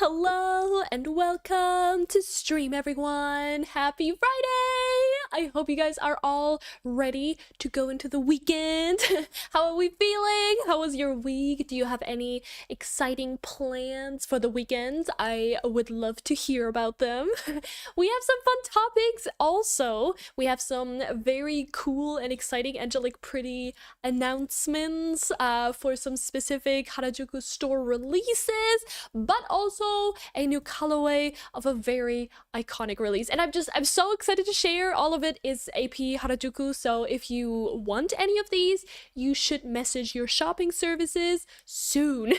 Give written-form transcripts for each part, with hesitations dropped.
Hello and welcome to stream, everyone. Happy Friday! I hope you guys are all ready to go into the weekend. How are we feeling? How was your week? Do you have any exciting plans for the weekend? I would love to hear about them. We have some fun topics also. We have some very cool and exciting angelic pretty announcements for some specific Harajuku store releases, but also a new colorway of a very iconic release. And I'm so excited to share. All of it is AP Harajuku, so if you want any of these, you should message your shopping services soon.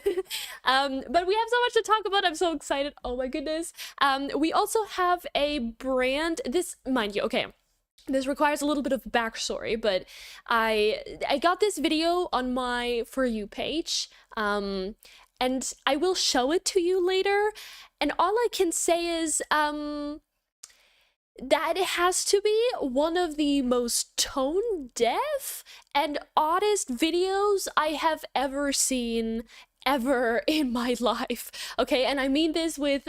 But we have so much to talk about. I'm so excited. Oh my goodness. We also have a brand, this, mind you, okay, this requires a little bit of backstory, but I got this video on my For You page, and I will show it to you later, and all I can say is that it has to be one of the most tone deaf and oddest videos I have ever seen ever in my life. Okay, and I mean this with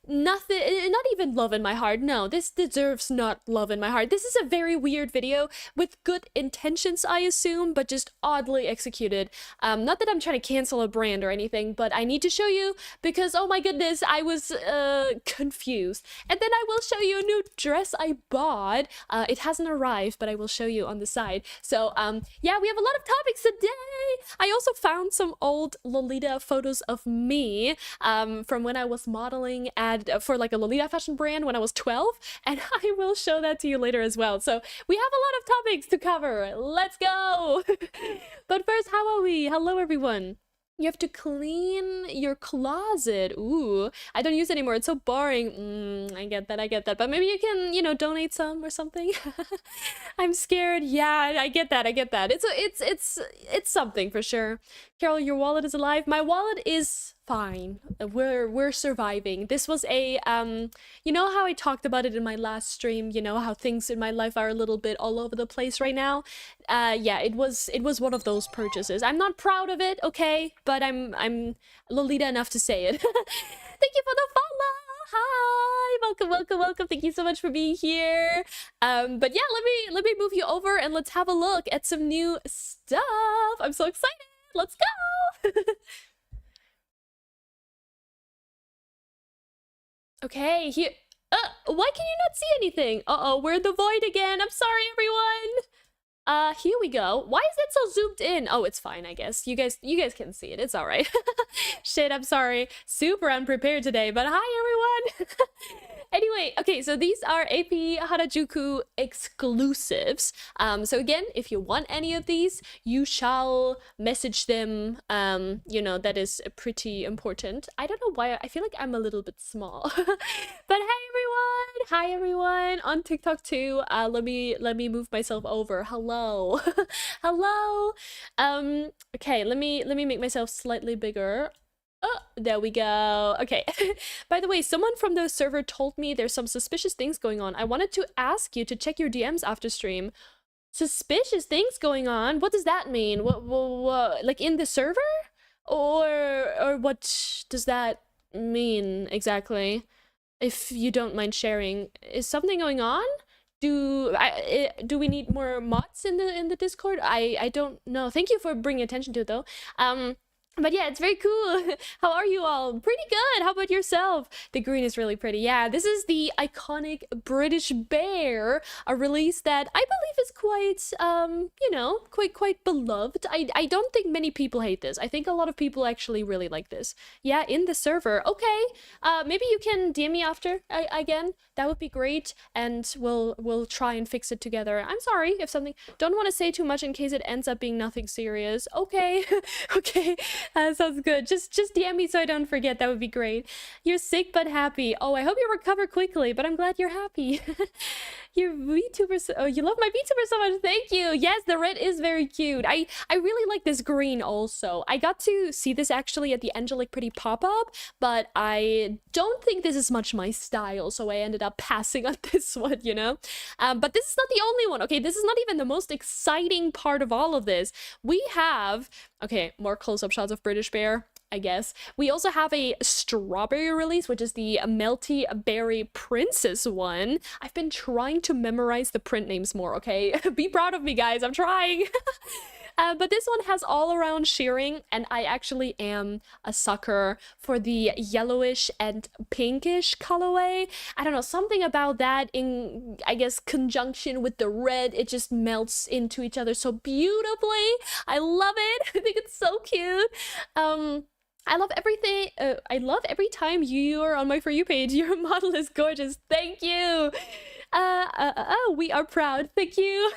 nothing, not even love in my heart. No, this deserves not love in my heart. This is a very weird video with good intentions, I assume, but just oddly executed. Not that I'm trying to cancel a brand or anything, but I need to show you because, oh my goodness, I was confused. And then I will show you a new dress I bought. It hasn't arrived, but I will show you on the side. So yeah, we have a lot of topics today. I also found some old Lolita photos of me from when I was modeling for like a Lolita fashion brand when I was 12, and I will show that to you later as well. So we have a lot of topics to cover. Let's go. But first, how are we? Hello everyone. You have to clean your closet. Ooh, I don't use it anymore. It's so boring. I get that. But maybe you can, you know, donate some or something. I'm scared. Yeah, I get that. It's something for sure. Carol, your wallet is alive. My wallet is fine. We're surviving. This was a you know how I talked about it in my last stream, you know how things in my life are a little bit all over the place right now. Yeah, it was one of those purchases. I'm not proud of it, okay, but I'm Lolita enough to say it. Thank you for the follow. Hi, welcome. Thank you so much for being here. But yeah, let me move you over and let's have a look at some new stuff. I'm so excited. Let's go. Okay, here. Why can you not see anything? Uh-oh, we're in the void again. I'm sorry, everyone. Here we go. Why is it so zoomed in? Oh, it's fine, I guess. You guys can see it. It's all right. Shit, I'm sorry. Super unprepared today, but hi, everyone. Anyway, okay, so these are AP Harajuku exclusives. So again, if you want any of these, you shall message them. You know, that is pretty important. I don't know why, I feel like I'm a little bit small. But hi everyone, on TikTok too. Let me move myself over. Hello. Hello. Okay, let me make myself slightly bigger. Oh, there we go. Okay. By the way, someone from the server told me there's some suspicious things going on. I wanted to ask you to check your DMs after stream. Suspicious things going on? What does that mean? What like in the server? Or what does that mean exactly? If you don't mind sharing. Is something going on? Do we need more mods in the Discord? I don't know. Thank you for bringing attention to it though. But yeah, it's very cool. How are you all? Pretty good. How about yourself? The green is really pretty. Yeah, this is the iconic British bear, a release that I believe is quite, you know, quite beloved. I don't think many people hate this. I think a lot of people actually really like this. Yeah, in the server. Okay, maybe you can DM me after again. That would be great, and we'll try and fix it together. I'm sorry if something. Don't want to say too much in case it ends up being nothing serious. Okay, okay. Sounds good. Just DM me so I don't forget. That would be great. You're sick but happy. Oh, I hope you recover quickly, but I'm glad you're happy. Your VTuber, oh, you love my VTuber so much. Thank you. Yes, the red is very cute. I really like this green also. I got to see this actually at the Angelic Pretty pop-up, but I don't think this is much my style, so I ended up passing on this one, you know? But this is not the only one, okay? This is not even the most exciting part of all of this. We have, okay, more close-up shots of British Bear. I guess. We also have a strawberry release, which is the Melty Berry Princess one. I've been trying to memorize the print names more, okay? Be proud of me, guys. I'm trying. But this one has all around shearing, and I actually am a sucker for the yellowish and pinkish colorway. I don't know, something about that in, I guess, conjunction with the red, it just melts into each other so beautifully. I love it. I think it's so cute. I love everything. I love every time you're on my For You page. Your model is gorgeous. Thank you. We are proud. Thank you.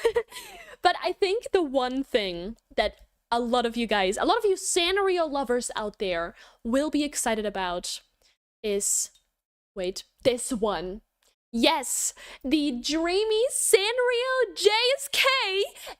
But I think the one thing that a lot of you guys, a lot of you Sanrio lovers out there will be excited about is, wait, this one. Yes, the dreamy Sanrio JSK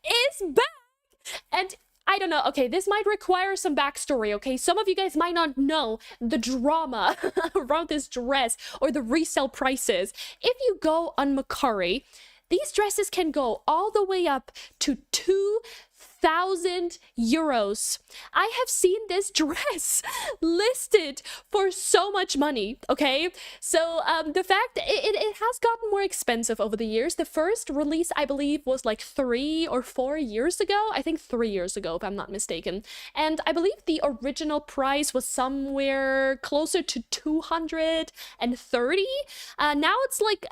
is back! And I don't know, okay, this might require some backstory, okay? Some of you guys might not know the drama around this dress or the resale prices. If you go on Macari, these dresses can go all the way up to 2,000 euros. I have seen this dress listed for so much money, okay? So the fact it has gotten more expensive over the years. The first release, I believe, was like 3 or 4 years ago. I think 3 years ago, if I'm not mistaken. And I believe the original price was somewhere closer to 230. Now it's like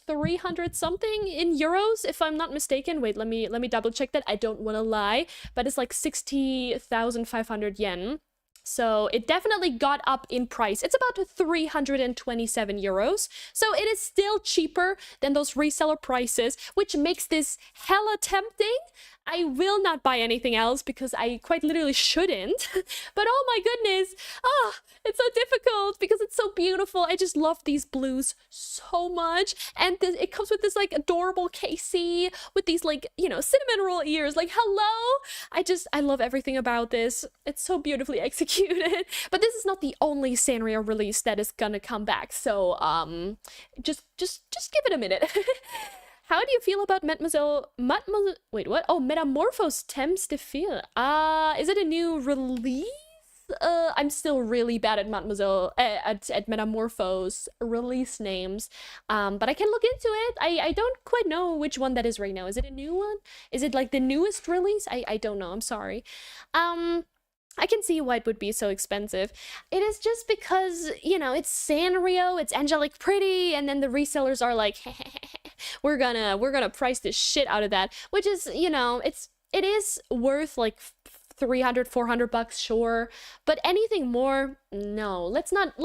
300 something in euros, if I'm not mistaken. Wait, let me double check that. I don't want to lie, but it's like 60,500 yen. So it definitely got up in price. It's about 327 euros. So it is still cheaper than those reseller prices, which makes this hella tempting. I will not buy anything else because I quite literally shouldn't. But oh my goodness, it's so difficult because it's so beautiful. I just love these blues so much. And it comes with this like adorable Casey with these like, you know, cinnamon roll ears. Like, hello. I love everything about this. It's so beautifully executed. But this is not the only Sanrio release that is gonna come back. So just give it a minute. How do you feel about wait, what? Oh, Metamorphose Temps de Fil. Is it a new release? I'm still really bad at at Metamorphose release names. But I can look into it. I don't quite know which one that is right now. Is it a new one? Is it like the newest release? I don't know. I'm sorry. I can see why it would be so expensive. It is just because, you know, it's Sanrio, it's angelic pretty, and then the resellers are like, we're gonna price the shit out of that, which is, you know, it is worth like 300, 400 bucks, sure, but anything more, no. Let's not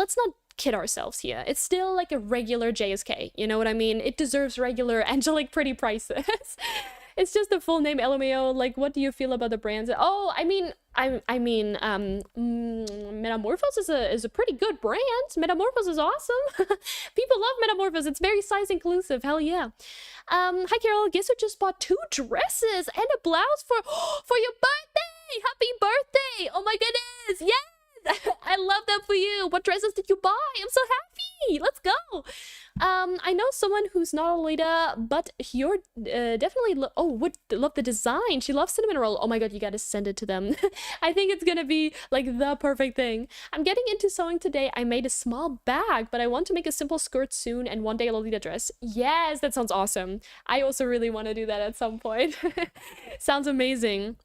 kid ourselves here. It's still like a regular JSK, you know what I mean? It deserves regular angelic pretty prices. It's just the full name, LMAO. Like, what do you feel about the brands? Oh, I mean, Metamorphose is a pretty good brand. Metamorphose is awesome. People love Metamorphose. It's very size inclusive. Hell yeah. Hi Carol. Guess who just bought 2 dresses and a blouse for your birthday? Happy birthday! Oh my goodness! Yes! I love that for you. What dresses did you buy? I'm so happy. Let's go. I know someone who's not a Lolita, but you're definitely would love the design. She loves cinnamon roll. Oh my god, you gotta send it to them. I think it's gonna be like the perfect thing. I'm getting into sewing today. I made a small bag, but I want to make a simple skirt soon and one day a Lolita dress. Yes, that sounds awesome. I also really want to do that at some point. Sounds amazing.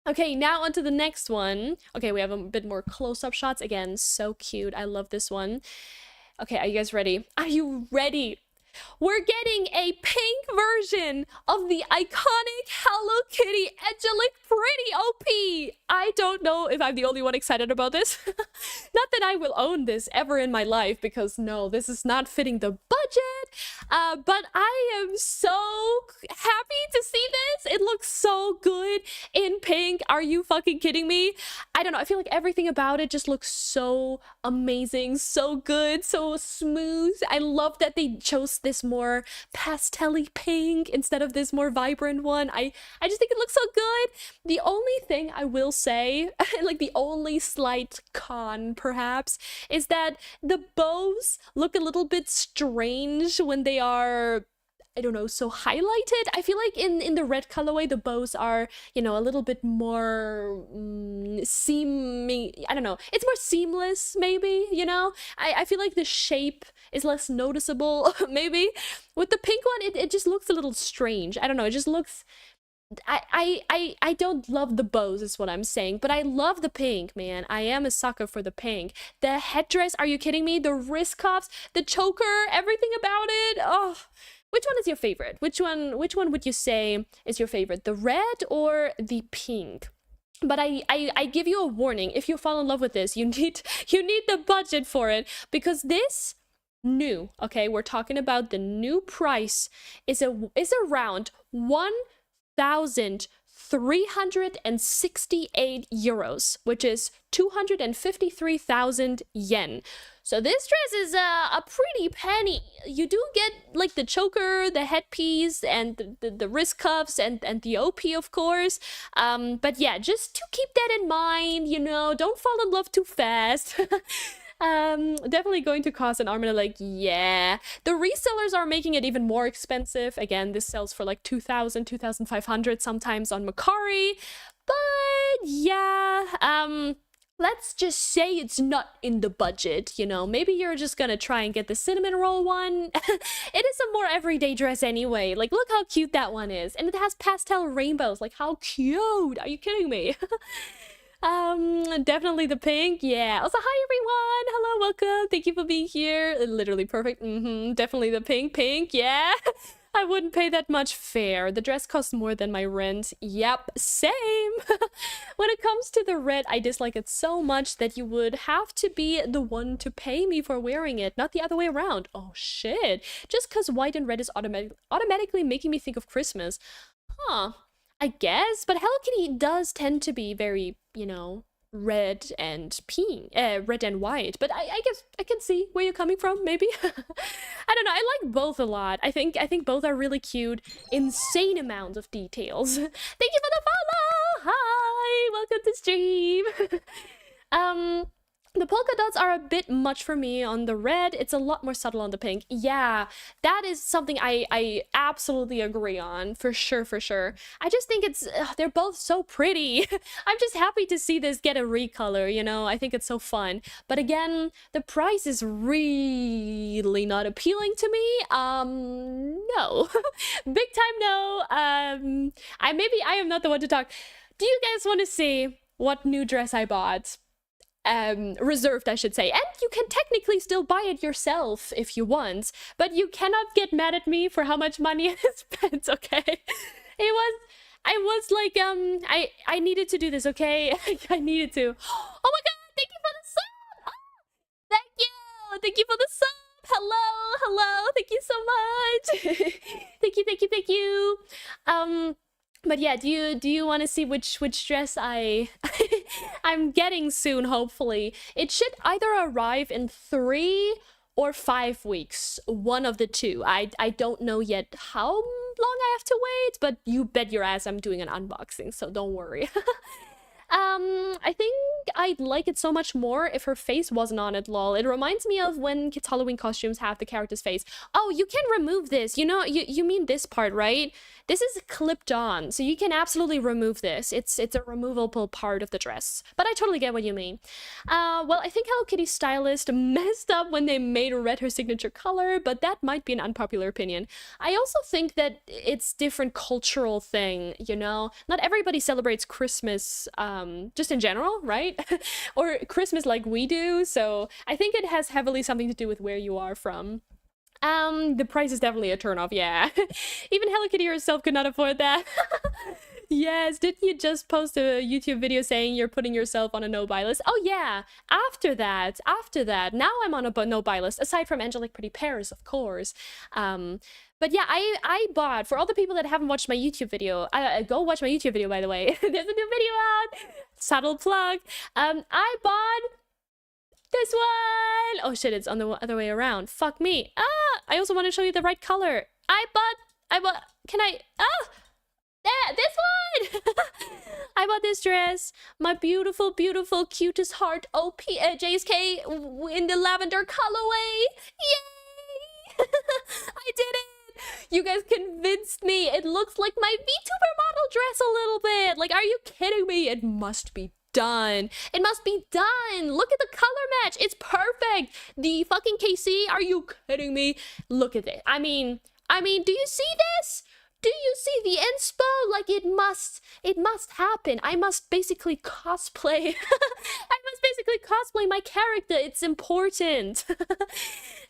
Okay, now onto the next one. Okay, we have a bit more close-up shots. Again, so cute. I love this one. Okay, are you guys ready? Are you ready? We're getting a pink version of the iconic Hello Kitty Angelic Pretty OP. I don't know if I'm the only one excited about this. Not that I will own this ever in my life, because no, this is not fitting the budget. But I am so happy to see this. It looks so good in pink. Are you fucking kidding me? I don't know. I feel like everything about it just looks so amazing, so good, so smooth. I love that they chose this more pastel-y pink instead of this more vibrant one. I just think it looks so good. The only thing I will say, like the only slight con perhaps, is that the bows look a little bit strange when they are I don't know, so highlighted. I feel like in the red colorway, the bows are, you know, a little bit more seeming, I don't know, it's more seamless, maybe, you know? I feel like the shape is less noticeable, maybe. With the pink one, it just looks a little strange. I don't know, it just looks... I don't love the bows is what I'm saying, but I love the pink, man. I am a sucker for the pink. The headdress, are you kidding me? The wrist cuffs, the choker, everything about it. Oh, which one is your favorite? Which one would you say is your favorite? The red or the pink? But I give you a warning. If you fall in love with this, you need the budget for it, because this new, okay, we're talking about the new price is around 1,368 euros, which is 253,000 yen. So this dress is a pretty penny. You do get like the choker, the headpiece, and the wrist cuffs, and the OP, of course. But yeah, just to keep that in mind, you know, don't fall in love too fast. Definitely going to cost an arm and a leg. Yeah, the resellers are making it even more expensive. Again, this sells for like 2,000, 2,500 sometimes on Macari. But yeah, let's just say it's not in the budget, you know. Maybe you're just gonna try and get the cinnamon roll one. It is a more everyday dress anyway. Like, look how cute that one is. And it has pastel rainbows. Like, how cute. Are you kidding me? Definitely the pink. Yeah. Also, hi everyone. Hello, welcome. Thank you for being here. Literally perfect. Definitely the pink. Yeah. I wouldn't pay that much fair. The dress costs more than my rent. Yep, same. When it comes to the red, I dislike it so much that you would have to be the one to pay me for wearing it, not the other way around. Oh shit. Just because white and red is automatically making me think of Christmas. Huh. I guess, but Hello Kitty does tend to be very, you know, red and pink, red and white. But I guess I can see where you're coming from, maybe. I don't know. I like both a lot. I think both are really cute. Insane amount of details. Thank you for the follow. Hi, welcome to stream. The polka dots are a bit much for me on the red. It's a lot more subtle on the pink. Yeah, that is something I absolutely agree on. For sure, for sure. I just think they're both so pretty. I'm just happy to see this get a recolor, you know? I think it's so fun. But again, the price is really not appealing to me. No. Big time no. Maybe I am not the one to talk. Do you guys want to see what new dress I bought? Reserved, I should say. And you can technically still buy it yourself if you want, but you cannot get mad at me for how much money I spent, okay? I was like, I needed to do this, okay? I needed to. Oh my god, thank you for the sub! Oh, thank you for the sub! Hello, thank you so much! Thank you. But yeah, do you want to see which dress I'm getting soon, hopefully. It should either arrive in 3 or 5 weeks, one of the two. I don't know yet how long I have to wait, but you bet your ass I'm doing an unboxing, so don't worry. I think I'd like it so much more if her face wasn't on it, lol. It reminds me of when kids' Halloween costumes have the character's face. Oh, you can remove this. You know, you mean this part, right? This is clipped on, so you can absolutely remove this. It's a removable part of the dress. But I totally get what you mean. Well, I think Hello Kitty stylist messed up when they made red her signature color, but that might be an unpopular opinion. I also think that it's different cultural thing, you know? Not everybody celebrates Christmas, just in general, right? Or Christmas like we do, so I think it has heavily something to do with where you are from. The price is definitely a turnoff, yeah. Even Hello Kitty herself could not afford that. Yes, didn't you just post a YouTube video saying you're putting yourself on a no-buy list? Oh yeah, after that, now I'm on a no-buy list, aside from Angelic Pretty Paris, of course. But yeah, I bought, for all the people that haven't watched my YouTube video, go watch my YouTube video, by the way. There's a new video out. Subtle plug. I bought this one. Oh shit, it's on the other way around. Fuck me. I also want to show you the right color. I bought, this one. I bought this dress. My beautiful, cutest heart OP JSK in the lavender colorway. Yay! I did it. You guys convinced me. It looks like my VTuber model dress a little bit. Like, are you kidding me? It must be done. It must be done. Look at the color match. It's perfect. The fucking KC, are you kidding me? Look at it. I mean, do you see this? Do you see the inspo? Like, it must happen. I must basically cosplay. I must basically cosplay my character. It's important. And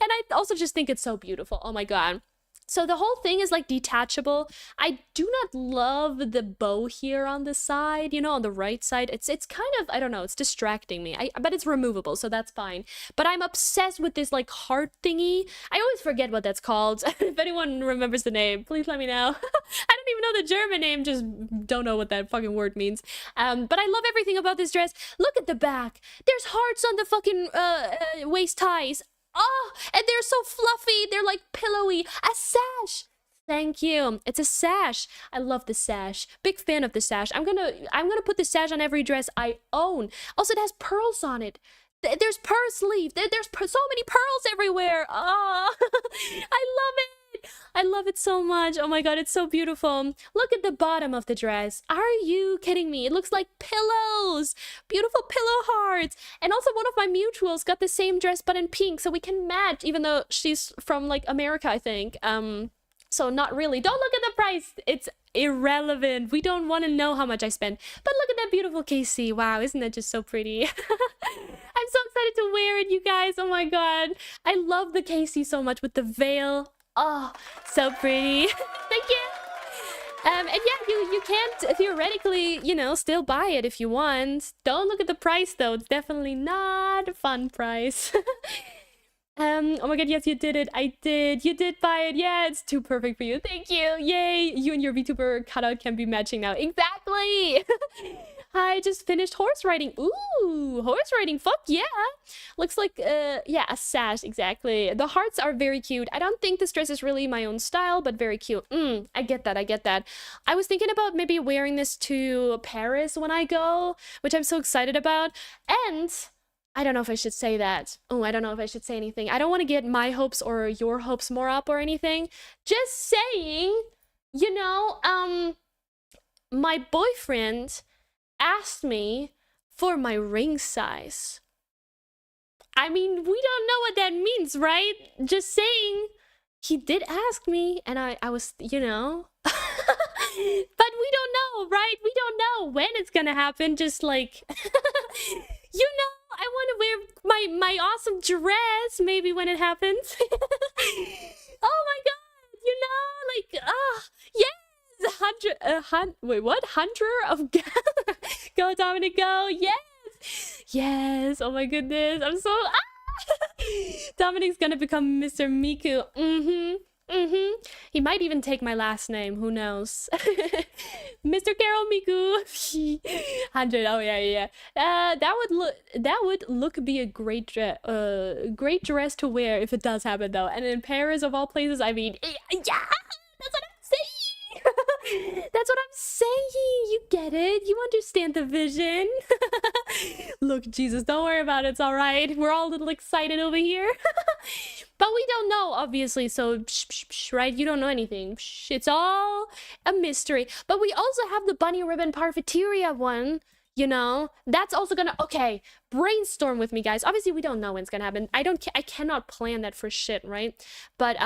I also just think it's so beautiful. Oh my god. So the whole thing is like detachable. I do not love the bow here on the side, you know, on the right side. It's kind of, I don't know, it's distracting me. But it's removable, so that's fine. But I'm obsessed with this like heart thingy. I always forget what that's called. If anyone remembers the name, please let me know. I don't even know the German name, just don't know what that fucking word means. But I love everything about this dress. Look at the back. There's hearts on the fucking waist ties. Oh, and they're so fluffy. They're like pillowy. A sash. Thank you. It's a sash. I love the sash. Big fan of the sash. I'm gonna put the sash on every dress I own. Also, it has pearls on it. There's pearl sleeve. There's so many pearls everywhere. Oh, I love it. I love it so much. Oh my god, it's so beautiful. Look at the bottom of the dress. Are you kidding me? It looks like pillows. Beautiful pillow hearts. And also one of my mutuals got the same dress but in pink, so we can match, even though she's from like America, I think. So not really. Don't look at the price. It's irrelevant. We don't want to know how much I spent. But look at that beautiful KC. Wow, isn't that just so pretty? I'm so excited to wear it, you guys. Oh my god. I love the KC so much with the veil. Oh, so pretty. Thank you. And yeah, you can theoretically, you know, still buy it if you want. Don't look at the price though. It's definitely not a fun price. Oh my god, yes, you did it. I did. You did buy it. Yeah, it's too perfect for you. Thank you. Yay. You and your VTuber cutout can be matching now. Exactly. I just finished horse riding. Ooh, horse riding. Fuck yeah. Looks like, yeah, a sash. Exactly. The hearts are very cute. I don't think this dress is really my own style, but very cute. I get that. I get that. I was thinking about maybe wearing this to Paris when I go, which I'm so excited about. And I don't know if I should say that. Oh, I don't know if I should say anything. I don't want to get my hopes or your hopes more up or anything. Just saying, you know, my boyfriend asked me for my ring size. I mean, we don't know what that means, right? Just saying. He did ask me, and I was, you know. But we don't know, right? We don't know when it's gonna happen. Just like, you know, I want to wear my awesome dress maybe when it happens. Oh my god, you know, like, yes. Wait, what? Hunter of Go, Dominic, go. Yes. Yes. Oh my goodness. I'm so Dominic's gonna become Mr. Miku. He might even take my last name. Who knows? Mr. Carol Miku. 100. Oh yeah. That would look be a great dress to wear if it does happen though. And in Paris of all places, I mean, yeah. That's what I'm saying. That's what I'm saying. You get it. You understand the vision. Look, Jesus, don't worry about it. It's all right. We're all a little excited over here. But we don't know, obviously, so right? You don't know anything. It's all a mystery. But we also have the Bunny Ribbon Parfeteria one, you know? That's also gonna... Okay, brainstorm with me, guys. Obviously, we don't know when it's gonna happen. I cannot plan that for shit, right? But,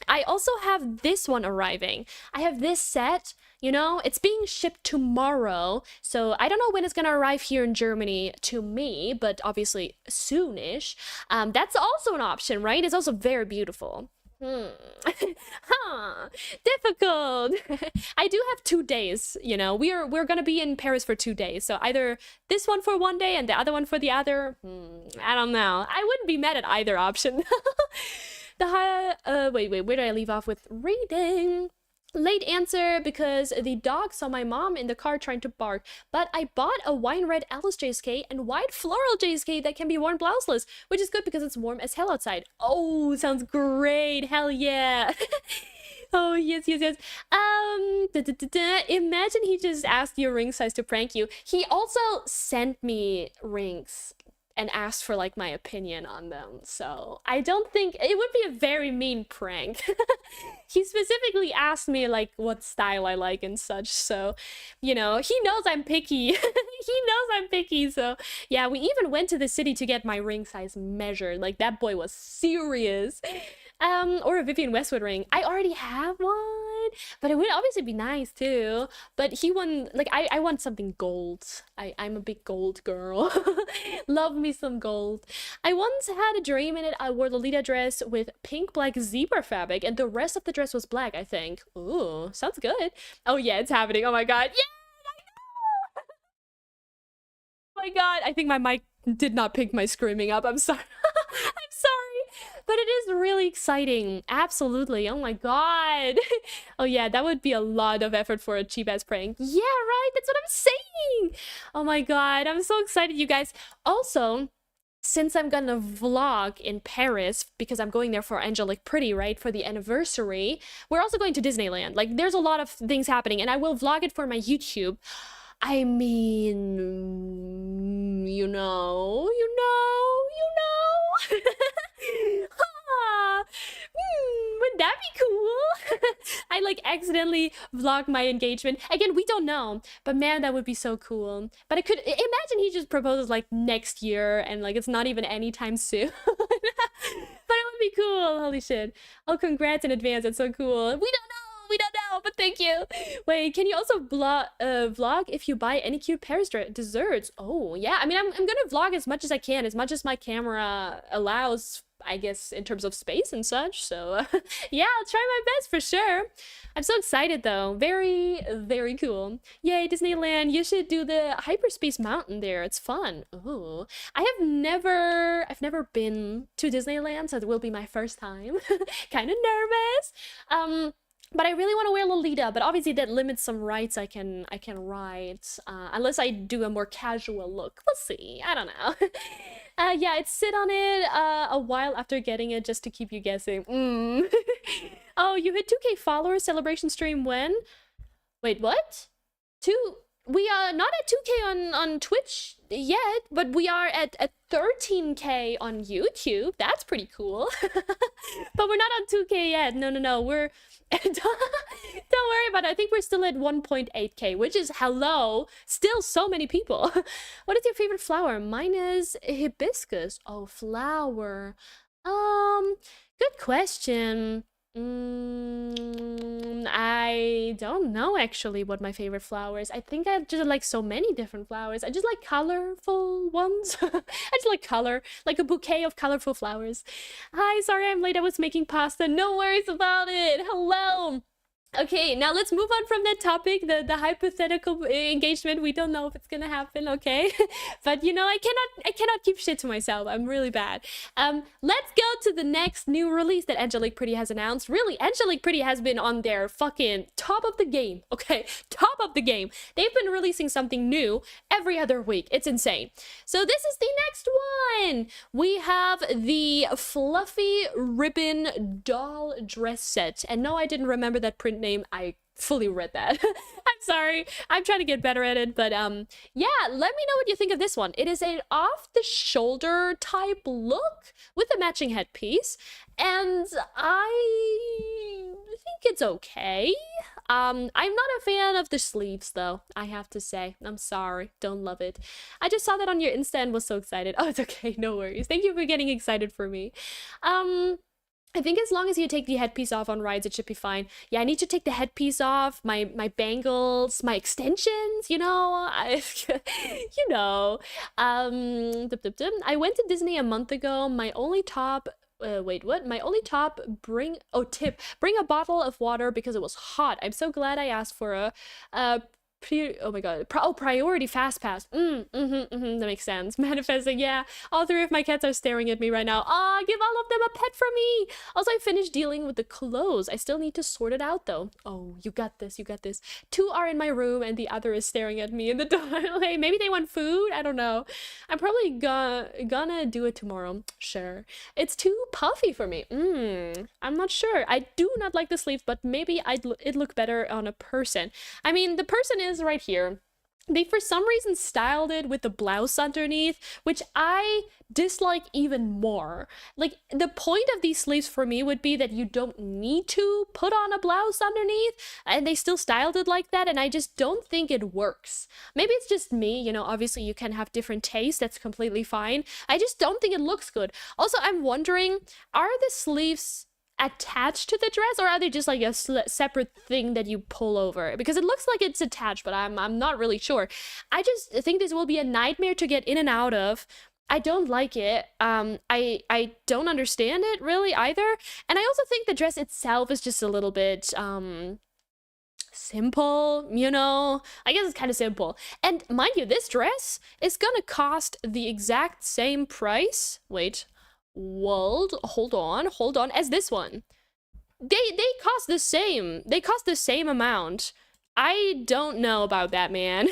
I also have this one arriving. I have this set, you know, it's being shipped tomorrow. So I don't know when it's gonna arrive here in Germany to me, but obviously soonish. That's also an option, right? It's also very beautiful. Difficult. I do have 2 days, you know. We're gonna be in Paris for 2 days. So either this one for 1 day and the other one for the other. I don't know. I wouldn't be mad at either option. Wait, where did I leave off with reading? Late answer because the dog saw my mom in the car trying to bark, but I bought a wine red Alice JSK and white floral JSK that can be worn blouseless, which is good because it's warm as hell outside. Oh, sounds great. Hell yeah. Oh, yes. Imagine he just asked your ring size to prank you. He also sent me rings. and asked for like my opinion on them. So I don't think it would be a very mean prank. He specifically asked me like what style I like and such. So, you know, he knows I'm picky. He knows I'm picky. So yeah, we even went to the city to get my ring size measured. Like that boy was serious. Or a Vivienne Westwood ring. I already have one, but it would obviously be nice too. But he won, like, I want something gold. I'm a big gold girl. Love me some gold. I once had a dream in it. I wore the Lolita dress with pink black zebra fabric, and the rest of the dress was black, I think. Ooh, sounds good. Oh yeah, it's happening. Oh my god. Yeah, I know. Oh my god. I think my mic did not pick my screaming up. I'm sorry. I'm sorry. But it is really exciting. Absolutely. Oh my god. Oh yeah, that would be a lot of effort for a cheap ass prank. Yeah, right? That's what I'm saying. Oh my god. I'm so excited, you guys. Also, since I'm gonna vlog in Paris, because I'm going there for Angelique Pretty, right? For the anniversary, we're also going to Disneyland. Like, there's a lot of things happening, and I will vlog it for my YouTube. I mean, Would that be cool? I like accidentally vlog my engagement. Again, we don't know, but man, that would be so cool. But I could imagine he just proposes like next year and like it's not even anytime soon. But it would be cool. Holy shit. Oh, congrats in advance. That's so cool. We don't know, but thank you. Wait, can you also vlog if you buy any cute Paris desserts? Oh, yeah. I mean, I'm gonna vlog as much as I can, as much as my camera allows, I guess, in terms of space and such. So, yeah, I'll try my best for sure. I'm so excited, though. Very, very cool. Yay, Disneyland. You should do the Hyperspace Mountain there. It's fun. Ooh. I've never been to Disneyland, so it will be my first time. Kind of nervous. But I really want to wear Lolita, but obviously that limits some rides I can ride, unless I do a more casual look. We'll see. I don't know. Yeah, I'd sit on it a while after getting it just to keep you guessing. Oh, you hit 2K followers celebration stream when? Wait, what? We are not at 2K on Twitch yet, but we are at 13K on YouTube. That's pretty cool. But we're not on 2K yet. No. We're don't worry about it. I think we're still at 1.8K, which is hello. Still so many people. What is your favorite flower? Mine is hibiscus. Oh, flower. Good question. I don't know actually what my favorite flower is. I think I just like so many different flowers. I just like colorful ones. I just like color, like a bouquet of colorful flowers. Hi, sorry I'm late. I was making pasta. No worries about it. Hello. Okay, now let's move on from that topic, the hypothetical engagement. We don't know if it's gonna happen, okay? But you know, I cannot keep shit to myself. I'm really bad. Let's go to the next new release that Angelique Pretty has announced. Really, Angelique Pretty has been on their fucking top of the game, okay? Top of the game. They've been releasing something new every other week. It's insane. So this is the next one. We have the Fluffy Ribbon Doll Dress Set. And no, I didn't remember that print name. I fully read that. I'm sorry. I'm trying to get better at it, but yeah, let me know what you think of this one. It is an off-the-shoulder type look with a matching headpiece, and I think it's okay. I'm not a fan of the sleeves, though, I have to say. I'm sorry. Don't love it. I just saw that on your Insta and was so excited. Oh, it's okay. No worries. Thank you for getting excited for me. I think as long as you take the headpiece off on rides, it should be fine. Yeah, I need to take the headpiece off, my bangles, my extensions, you know, you know. I went to Disney a month ago. My only top, wait, what? My only top, bring a bottle of water because it was hot. I'm so glad I asked for a oh my god, priority fast pass. That makes sense. Manifesting, yeah. All three of my cats are staring at me right now. Ah, give all of them a pet for me. Also, I finished dealing with the clothes. I still need to sort it out though. Oh, you got this, you got this. Two are in my room and the other is staring at me in the doorway. Maybe they want food? I don't know. I'm probably gonna do it tomorrow. Sure. It's too puffy for me. I'm not sure. I do not like the sleeves, but maybe it'd look better on a person. I mean, the person is right here. they for some reason styled it with the blouse underneath, which I dislike even more. Like, the point of these sleeves for me would be that you don't need to put on a blouse underneath, and they still styled it like that, and I just don't think it works. Maybe it's just me, you know, obviously you can have different tastes, that's completely fine. I just don't think it looks good. Also, I'm wondering, are the sleeves attached to the dress, or are they just like a separate thing that you pull over? Because it looks like it's attached, but I'm not really sure. I just think this will be a nightmare to get in and out of. I don't like it. I don't understand it really either. And I also think the dress itself is just a little bit simple, you know? I guess it's kind of simple. And mind you, this dress is gonna cost the exact same price. Wait. Hold on, as this one. They cost the same. They cost the same amount. I don't know about that, man.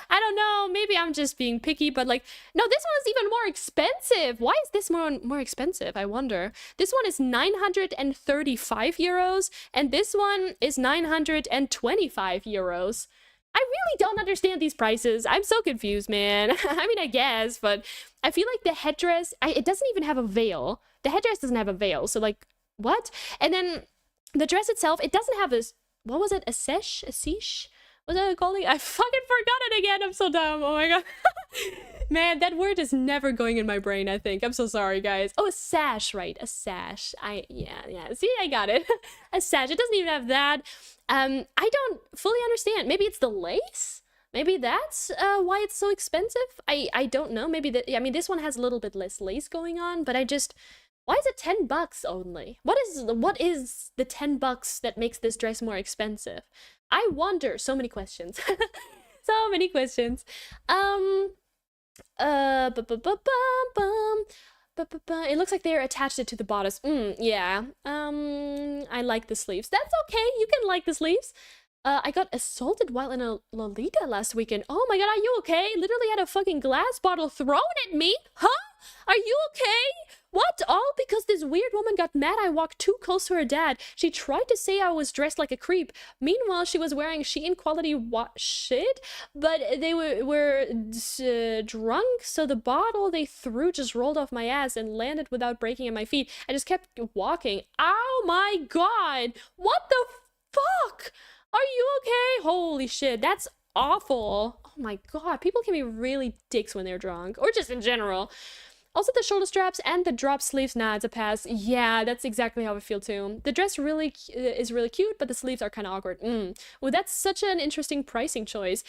I don't know. Maybe I'm just being picky, but like, no, this one is even more expensive. Why is this more expensive? I wonder. This one is 935 euros, and this one is 925 euros. I really don't understand these prices. I'm so confused, man. I mean, I guess, but I feel like the headdress, it doesn't even have a veil. The headdress doesn't have a veil, so like, what? And then the dress itself, it doesn't have this, what was it, a sesh? A sesh? What was I calling it? I fucking forgot it again. I'm so dumb. Oh my god. Man, that word is never going in my brain, I think. I'm so sorry, guys. Oh, a sash, right. A sash. Yeah. See, I got it. A sash. It doesn't even have that. I don't fully understand. Maybe it's the lace? Maybe that's why it's so expensive? I don't know. Maybe I mean, this one has a little bit less lace going on, but why is it 10 bucks only? What is the 10 bucks that makes this dress more expensive? I wonder. So many questions. So many questions. It looks like they're attached it to the bodice. Yeah. I like the sleeves. That's okay. You can like the sleeves. I got assaulted while in a Lolita last weekend. Oh my god, are you okay? Literally had a fucking glass bottle thrown at me. Huh? Are you okay? What? All because this weird woman got mad I walked too close to her dad. She tried to say I was dressed like a creep. Meanwhile, she was wearing Shein quality shit, but they were drunk, so the bottle they threw just rolled off my ass and landed without breaking at my feet. I just kept walking. Oh my god! What the fuck? Are you okay? Holy shit, that's awful. Oh my god, people can be really dicks when they're drunk, or just in general. Also, the shoulder straps and the drop sleeves, nah, it's a pass. Yeah, that's exactly how I feel too. The dress really is really cute, but the sleeves are kind of awkward. Well, that's such an interesting pricing choice.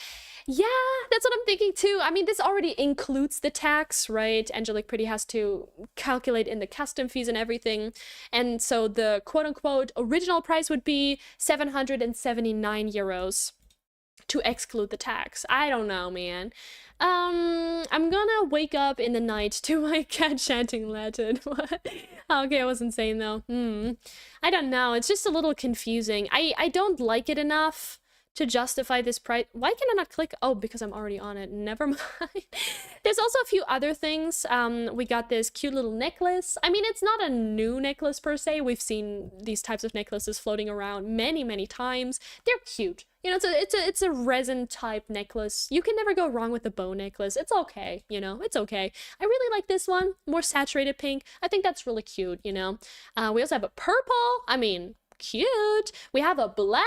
Yeah, that's what I'm thinking too. I mean, this already includes the tax, right? Angelique Pretty has to calculate in the custom fees and everything. And so the quote-unquote original price would be 779 euros to exclude the tax. I don't know, man. I'm gonna wake up in the night to my cat chanting Latin. What? Okay, I wasn't saying though. I don't know. It's just a little confusing. I don't like it enough to justify this price. Why can I not click? Oh, because I'm already on it. Never mind. There's also a few other things. We got this cute little necklace. I mean, it's not a new necklace per se. We've seen these types of necklaces floating around many times. They're cute. You know, it's a resin type necklace. You can never go wrong with a bow necklace. It's okay, you know, it's okay. I really like this one, more saturated pink. I think that's really cute, you know. We also have a purple. I mean, cute. We have a black,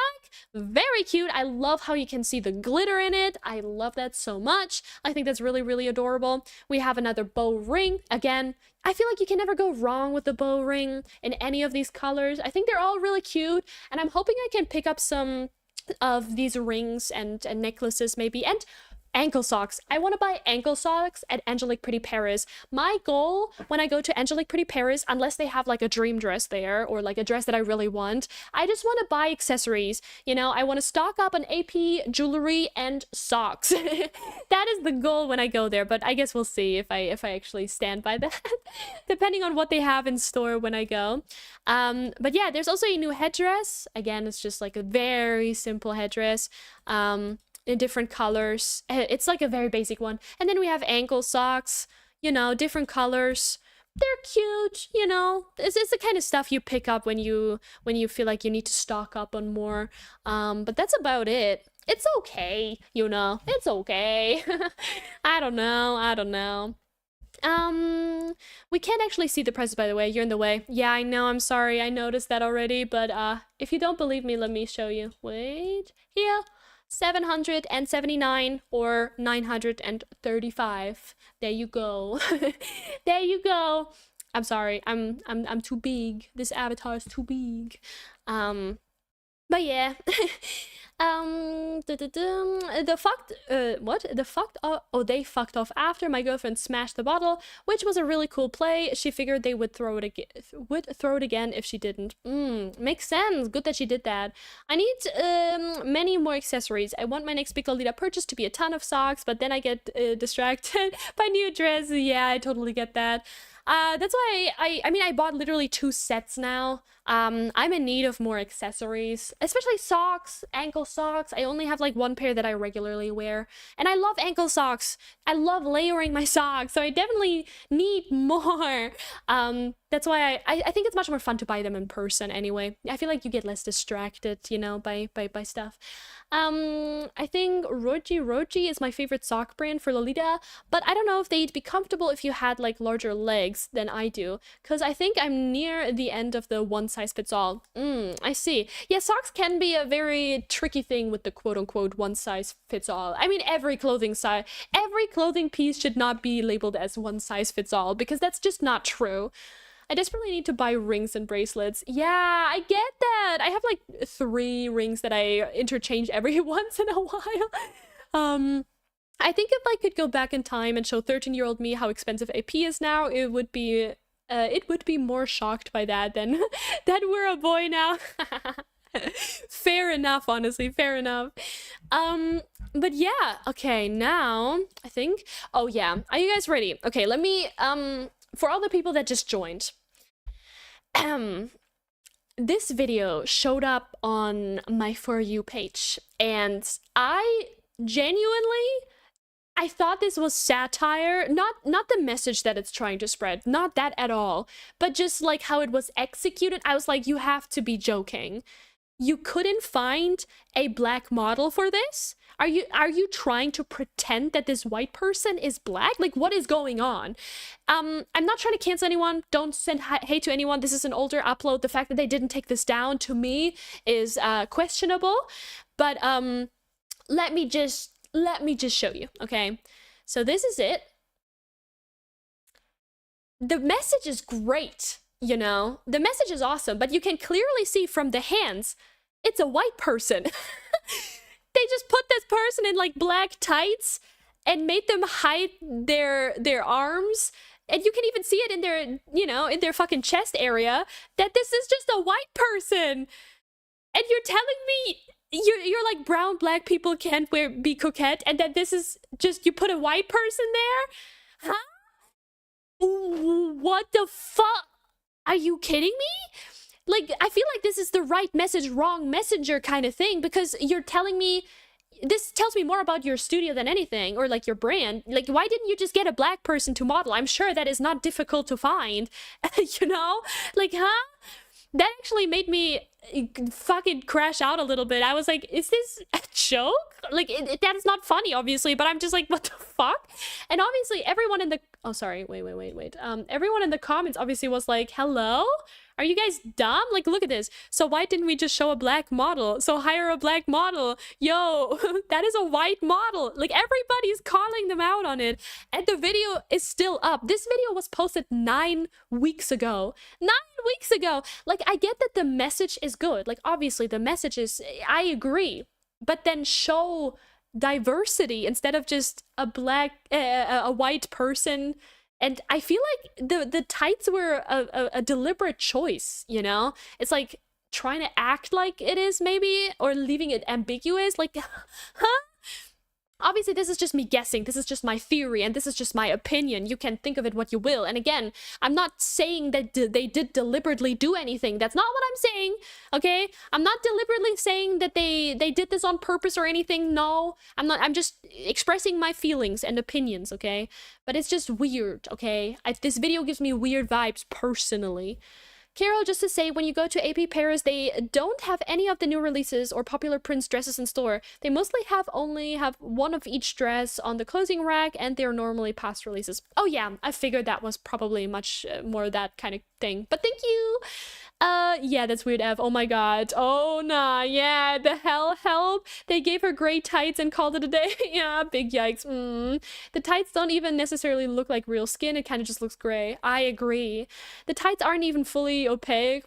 very cute. I love how you can see the glitter in it. I love that so much. I think that's really adorable. We have another bow ring. Again, I feel like you can never go wrong with the bow ring in any of these colors. I think they're all really cute, and I'm hoping I can pick up some of these rings and necklaces maybe, and ankle socks. I want to buy ankle socks at Angelique Pretty Paris. My goal when I go to Angelique Pretty Paris, unless they have like a dream dress there or like a dress that I really want, I just want to buy accessories. You know, I want to stock up on AP jewelry and socks. That is the goal when I go there, but I guess we'll see if I actually stand by that, depending on what they have in store when I go. But yeah, there's also a new headdress. Again, it's just like a very simple headdress. In different colors. It's like a very basic one. And then we have ankle socks, you know, different colors. they're cute, you know. It's the kind of stuff you pick up when you feel like you need to stock up on more. But that's about it. It's okay, you know. It's okay. I don't know. We can't actually see the prices, by the way. You're in the way. Yeah, I know. I'm sorry. I noticed that already. But if you don't believe me, let me show you. Wait. Here. 779 or 935. There you go. There you go. I'm sorry. I'm too big. This avatar is too big. But yeah. The fucked they fucked off after my girlfriend smashed the bottle, which was a really cool play. She figured they would throw it again if she didn't. Makes sense. Good that she did that. I need many more accessories. I want my next big Lolita purchase to be a ton of socks, but then I get distracted by new dresses. Yeah, I totally get that. That's why I mean, I bought literally 2 sets now. I'm in need of more accessories, especially socks, ankle socks. I only have like 1 pair that I regularly wear, and I love ankle socks. I love layering my socks, so I definitely need more. That's why I think it's much more fun to buy them in person anyway. I feel like you get less distracted, you know, by stuff. I think Roji is my favorite sock brand for Lolita, but I don't know if they'd be comfortable if you had like larger legs than I do, because I think I'm near the end of the one size fits all. I see. Yeah, socks can be a very tricky thing with the quote-unquote one size fits all. I mean, every clothing piece should not be labeled as one size fits all, because that's just not true. I desperately need to buy rings and bracelets. Yeah, I get that. I have like 3 rings that I interchange every once in a while. I think if I could go back in time and show 13-year-old me how expensive AP is now, it would be more shocked by that than that we're a boy now. Fair enough, honestly, fair enough. But yeah, okay, now I think, oh yeah, are you guys ready? Okay, let me, for all the people that just joined, this video showed up on my For You page, and I thought this was satire, not the message that it's trying to spread, not that at all, but just like how it was executed. I was like, you have to be joking. You couldn't find a black model for this? Are you trying to pretend that this white person is black? Like, what is going on? I'm not trying to cancel anyone. Don't send hate to anyone. This is an older upload. The fact that they didn't take this down, to me, is questionable. But let me just show you, okay? So this is it. The message is great, you know? The message is awesome, but you can clearly see from the hands, it's a white person. They just put this person in like black tights and made them hide their arms. And you can even see it in their, you know, in their fucking chest area, that this is just a white person. And you're telling me you're like, brown black people can't be coquette, and that this is just, you put a white person there? Huh? What the fuck? Are you kidding me? Like, I feel like this is the right message, wrong messenger kind of thing, because you're telling me, this tells me more about your studio than anything, or like your brand. Like, why didn't you just get a black person to model? I'm sure that is not difficult to find, you know? Like, huh? That actually made me fucking crash out a little bit. I was like, is this a joke? Like, that is not funny, obviously, but I'm just like, what the fuck? And obviously everyone in the, oh, sorry, wait. Everyone in the comments obviously was like, hello? Are you guys dumb? Like, look at this. So why didn't we just show a black model? So hire a black model. Yo, that is a white model. Like, everybody's calling them out on it. And the video is still up. This video was posted 9 weeks ago. 9 weeks ago. Like, I get that the message is good. Like, obviously the message is, I agree. But then show diversity instead of just a white person. And I feel like the tights were a deliberate choice, you know? It's like trying to act like it is, maybe, or leaving it ambiguous. Like, huh? obviously this is just me guessing, this is just my theory, and this is just my opinion. You can think of it what you will. And again, I'm not saying that they did deliberately do anything. That's not what I'm saying, okay? I'm not deliberately saying that they did this on purpose or anything. No, I'm not. I'm just expressing my feelings and opinions, okay? But it's just weird, okay? This video gives me weird vibes personally. Carol, just to say, when you go to AP Paris, they don't have any of the new releases or popular prints dresses in store. They mostly only have one of each dress on the clothing rack, and they're normally past releases. Oh yeah, I figured that was probably much more that kind of thing. But thank you! Yeah, that's weird, Ev. Oh my god. Oh, nah. Yeah, the help. They gave her gray tights and called it a day. Yeah, big yikes. The tights don't even necessarily look like real skin. It kind of just looks gray. I agree. The tights aren't even fully opaque.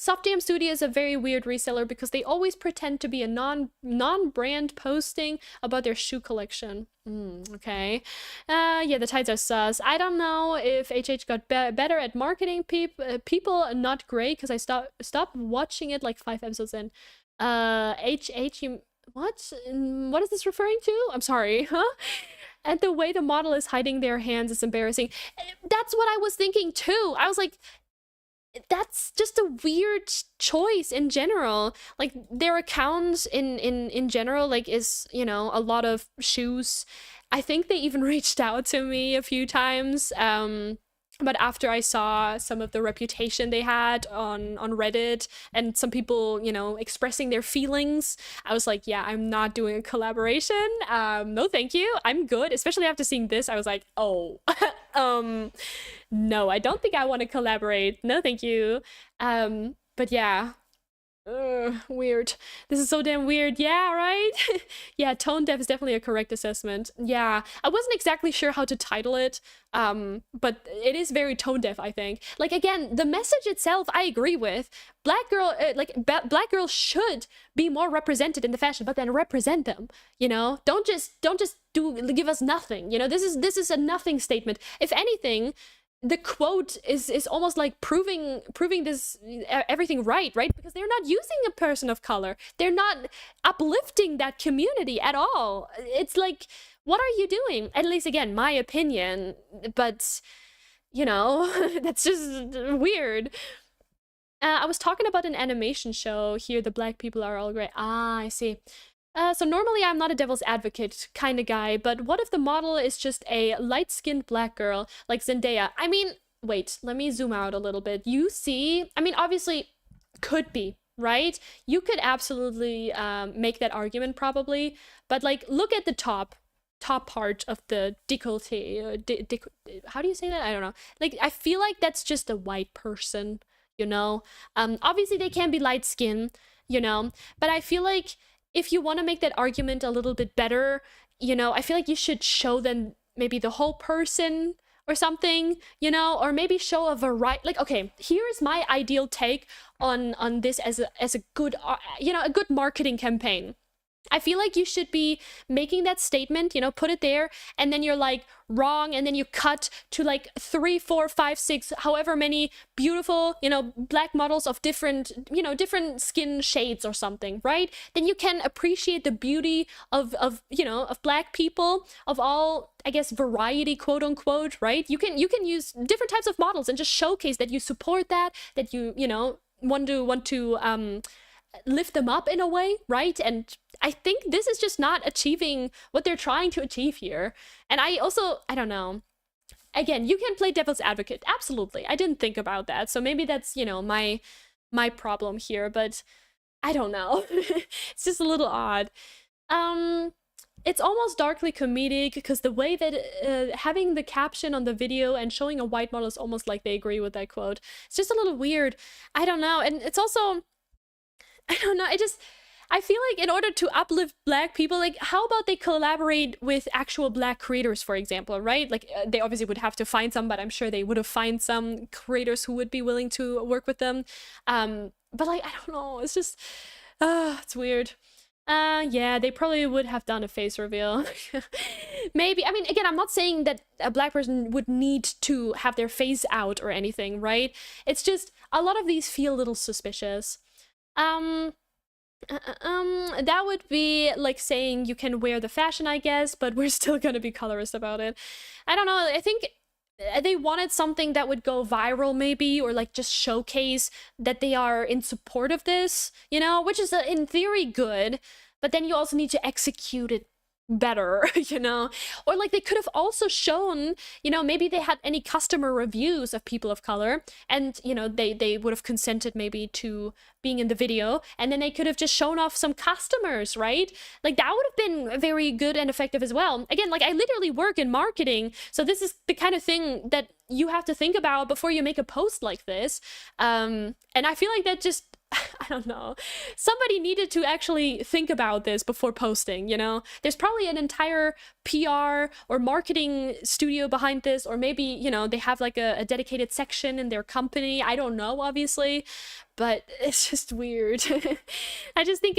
Soft Jam Studio is a very weird reseller because they always pretend to be a non-brand posting about their shoe collection. Okay. Yeah, the tights are sus. I don't know if HH got better at marketing people, not great, because I stopped watching it like 5 episodes in. HH, what is this referring to? I'm sorry, huh? And the way the model is hiding their hands is embarrassing. That's what I was thinking too. I was like, that's just a weird choice in general. Like, their accounts in general, like, is, you know, a lot of shoes. I think they even reached out to me a few times, but after I saw some of the reputation they had on Reddit and some people, you know, expressing their feelings, I was like, yeah, I'm not doing a collaboration. No, thank you. I'm good. Especially after seeing this, I was like, oh, no, I don't think I want to collaborate. No, thank you. But yeah. Weird. This is so damn weird. Yeah, right? Yeah, tone deaf is definitely a correct assessment. Yeah, I wasn't exactly sure how to title it, but it is very tone deaf, I think. Like, again, the message itself, I agree with. Black black girls should be more represented in the fashion, but then represent them, you know? Don't just give us nothing, you know? This is a nothing statement. If anything, the quote is almost like proving this everything right, because they're not using a person of color. They're not uplifting that community at all. It's like, what are you doing? At least, again, my opinion, but, you know, that's just weird. I was talking about an animation show. Here, the black people are all gray. Ah, I see. So normally I'm not a devil's advocate kind of guy, but what if the model is just a light-skinned black girl like Zendaya? I mean, wait, let me zoom out a little bit. You see, I mean, obviously, could be, right? You could absolutely make that argument probably, but like, look at the top part of the décolleté. How do you say that? I don't know. Like, I feel like that's just a white person, you know? Obviously, they can be light-skinned, you know? But I feel like if you want to make that argument a little bit better, you know, I feel like you should show them maybe the whole person or something, you know, or maybe show a variety. Like, okay, here's my ideal take on this as a good, you know, a good marketing campaign. I feel like you should be making that statement, you know, put it there, and then you're like, wrong, and then you cut to like 3, 4, 5, 6, however many beautiful, you know, black models of different, you know, different skin shades or something, right? Then you can appreciate the beauty of you know, of black people, of all, I guess, variety, quote unquote, right? You can use different types of models and just showcase that you support that you know, want to lift them up in a way, right? And I think this is just not achieving what they're trying to achieve here. And I don't know. Again, you can play devil's advocate. Absolutely. I didn't think about that. So maybe that's, you know, my problem here, but I don't know. It's just a little odd. It's almost darkly comedic because the way that having the caption on the video and showing a white model is almost like they agree with that quote. It's just a little weird. I don't know. And it's also, I don't know, I feel like in order to uplift black people, like, how about they collaborate with actual black creators, for example, right? Like, they obviously would have to find some, but I'm sure they would have found some creators who would be willing to work with them. But like, I don't know, it's just, it's weird. Yeah, they probably would have done a face reveal. Maybe. I mean, again, I'm not saying that a black person would need to have their face out or anything, right? It's just, a lot of these feel a little suspicious. That would be like saying you can wear the fashion, I guess, but we're still gonna be colorist about it. I don't know. I think they wanted something that would go viral, maybe, or like just showcase that they are in support of this, you know, which is in theory good, but then you also need to execute it better, you know? Or like they could have also shown, you know, maybe they had any customer reviews of people of color and, you know, they would have consented maybe to being in the video, and then they could have just shown off some customers, right? Like that would have been very good and effective as well. Again, like I literally work in marketing, so this is the kind of thing that you have to think about before you make a post like this. And I feel like that just I don't know. Somebody needed to actually think about this before posting, you know? There's probably an entire PR or marketing studio behind this, or maybe, you know, they have like a dedicated section in their company. I don't know, obviously, but it's just weird. I just think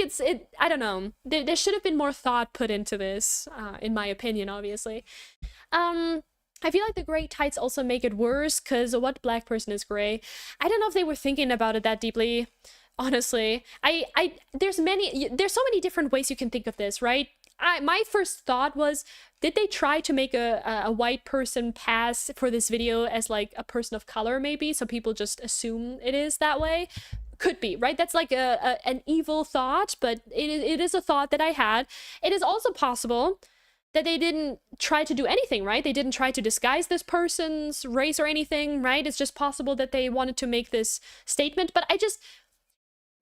I don't know. There should have been more thought put into this, in my opinion, obviously. I feel like the gray tights also make it worse, because what black person is gray? I don't know if they were thinking about it that deeply. Honestly, there's so many different ways you can think of this, right? My first thought was, did they try to make a white person pass for this video as like a person of color, maybe, so people just assume it is that way? Could be, right? That's like an evil thought, but it is a thought that I had. It is also possible that they didn't try to do anything, right? They didn't try to disguise this person's race or anything, right? It's just possible that they wanted to make this statement, but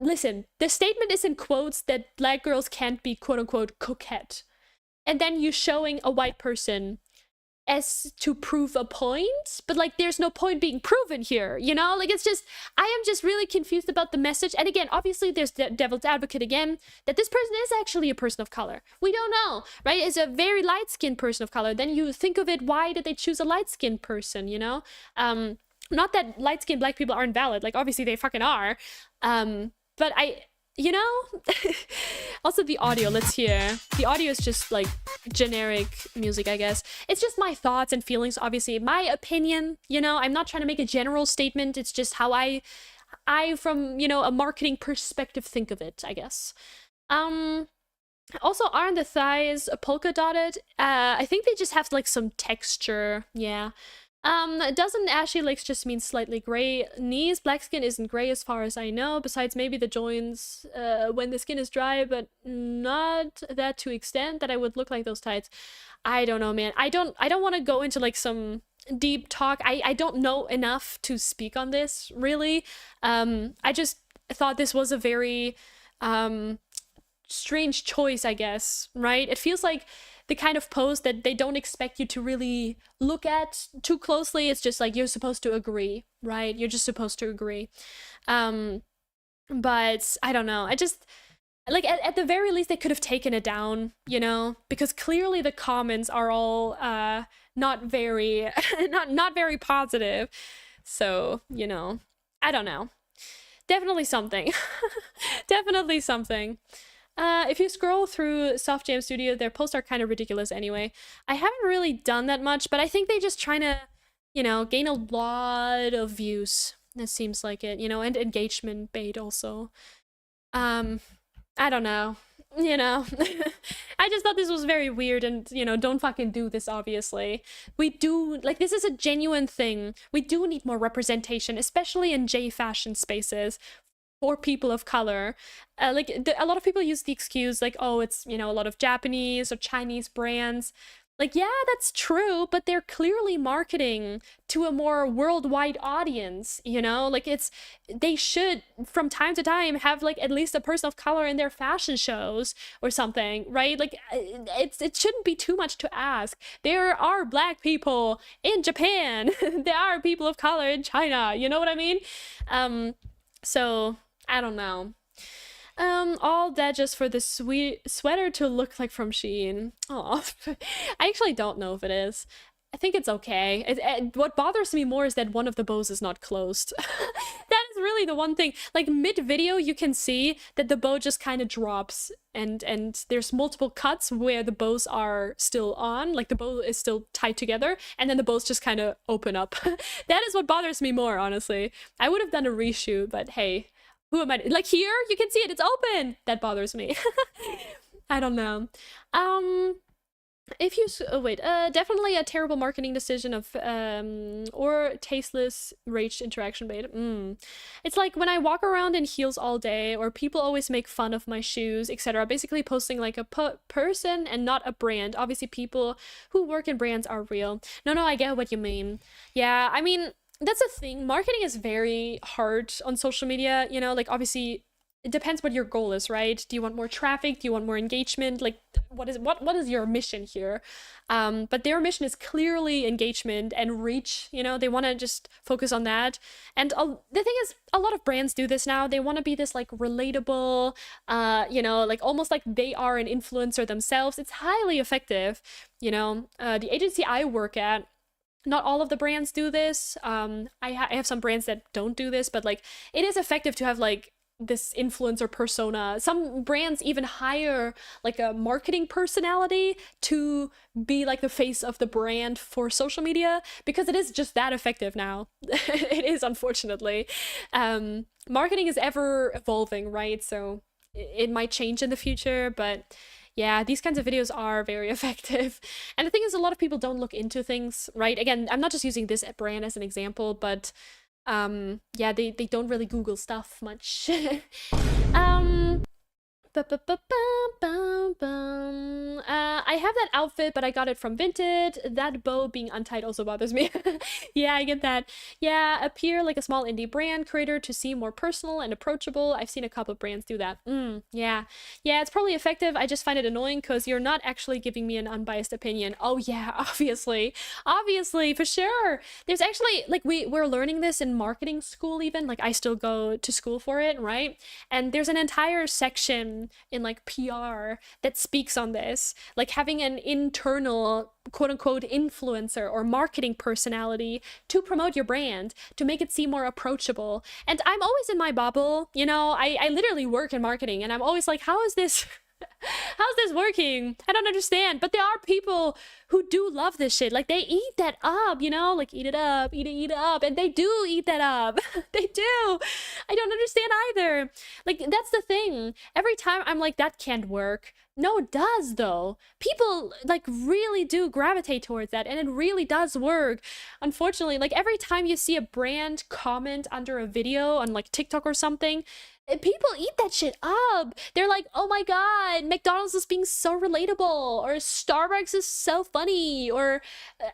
listen, the statement is in quotes that black girls can't be quote-unquote coquette. And then you showing a white person as to prove a point, but like there's no point being proven here, you know? Like it's just, I am just really confused about the message. And again, obviously there's the devil's advocate again, that this person is actually a person of color. We don't know, right? It's a very light-skinned person of color. Then you think of it, why did they choose a light-skinned person, you know? Not that light-skinned black people aren't valid, like obviously they fucking are. But you know, also the audio, let's hear. The audio is just like generic music, I guess. It's just my thoughts and feelings, obviously. My opinion, you know, I'm not trying to make a general statement. It's just how I from, you know, a marketing perspective think of it, I guess. Also, aren't the thighs polka dotted? I think they just have like some texture, yeah. Doesn't ashy legs just mean slightly gray knees? Black skin isn't gray as far as I know, besides maybe the joints when the skin is dry, but not that to extent that I would look like those tights. I don't know, man. I don't want to go into like some deep talk. I don't know enough to speak on this, really. I just thought this was a very strange choice, I guess, right? It feels like the kind of pose that they don't expect you to really look at too closely. It's just like you're supposed to agree, right? You're just supposed to agree. But I don't know. I just like at the very least they could have taken it down, you know, because clearly the comments are all not very not very positive. So, you know, I don't know. Definitely something. Definitely something. If you scroll through Soft Jam Studio, their posts are kind of ridiculous anyway. I haven't really done that much, but I think they're just trying to, you know, gain a lot of views. It seems like it, you know, and engagement bait also. I don't know, you know. I just thought this was very weird and, you know, don't fucking do this, obviously. We do, like, this is a genuine thing. We do need more representation, especially in J fashion spaces, for people of color. A lot of people use the excuse like, oh, it's, you know, a lot of Japanese or Chinese brands. Like, yeah, that's true, but they're clearly marketing to a more worldwide audience, you know? Like, they should, from time to time, have, like, at least a person of color in their fashion shows or something, right? Like, it shouldn't be too much to ask. There are black people in Japan. There are people of color in China, you know what I mean? So I don't know. All that just for the sweet sweater to look like from Shein. Oh, I actually don't know if it is. I think it's okay. What bothers me more is that one of the bows is not closed. That is really the one thing. Like mid-video, you can see that the bow just kind of drops, and there's multiple cuts where the bows are still on, like the bow is still tied together, and then the bows just kind of open up. That is what bothers me more, honestly. I would have done a reshoot, but hey, Who am I? Like here, you can see it. It's open. That bothers me. I don't know. Um, if you oh wait, definitely a terrible marketing decision of or tasteless rage interaction bait. It's like when I walk around in heels all day, or people always make fun of my shoes, etc. Basically posting like a person and not a brand. Obviously people who work in brands are real. No, I get what you mean. Yeah, I mean, that's a thing. Marketing is very hard on social media, you know, like obviously it depends what your goal is, right? Do you want more traffic? Do you want more engagement? Like what is your mission here? But their mission is clearly engagement and reach, you know, they want to just focus on that. And the thing is, a lot of brands do this now. They want to be this like relatable, you know, like almost like they are an influencer themselves. It's highly effective, you know. The agency I work at, not all of the brands do this. I have some brands that don't do this, but like it is effective to have like this influencer persona. Some brands even hire like a marketing personality to be like the face of the brand for social media, because it is just that effective now. It is, unfortunately. Marketing is ever evolving, right? So it might change in the future, but yeah, these kinds of videos are very effective. And the thing is, a lot of people don't look into things, right? Again, I'm not just using this brand as an example, but yeah, they don't really Google stuff much. um I have that outfit, but I got it from Vinted. That bow being untied also bothers me. Yeah, I get that. Yeah, appear like a small indie brand creator to seem more personal and approachable. I've seen a couple of brands do that. Yeah. Yeah, it's probably effective. I just find it annoying because you're not actually giving me an unbiased opinion. Oh yeah, obviously. Obviously, for sure. There's actually, like, we're learning this in marketing school even. Like, I still go to school for it, right? And there's an entire section in like PR that speaks on this, like having an internal quote-unquote influencer or marketing personality to promote your brand, to make it seem more approachable. And I'm always in my bubble, you know. I literally work in marketing, and I'm always like, how is this how's this working? I don't understand. But there are people who do love this shit. Like, they eat that up, you know? Like, eat it up, eat it up. And they do eat that up. They do. I don't understand either. Like, that's the thing. Every time I'm like, that can't work. No, it does, though. People, like, really do gravitate towards that, and it really does work. Unfortunately, like, every time you see a brand comment under a video on, like, TikTok or something, people eat that shit up. They're like, oh my god, McDonald's is being so relatable, or Starbucks is so funny, or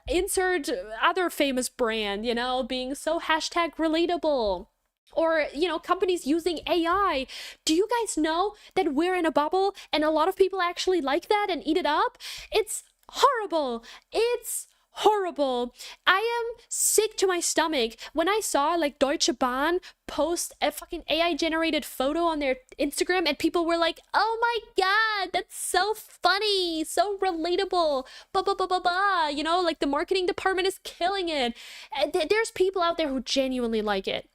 insert other famous brand, you know, being so hashtag relatable. Or, you know, companies using AI. Do you guys know that we're in a bubble and a lot of people actually like that and eat it up? It's horrible. It's horrible. I am sick to my stomach when I saw like Deutsche Bahn post a fucking AI generated photo on their Instagram, and people were like, oh my god, that's so funny, so relatable, blah blah blah blah blah, you know, like the marketing department is killing it. There's people out there who genuinely like it.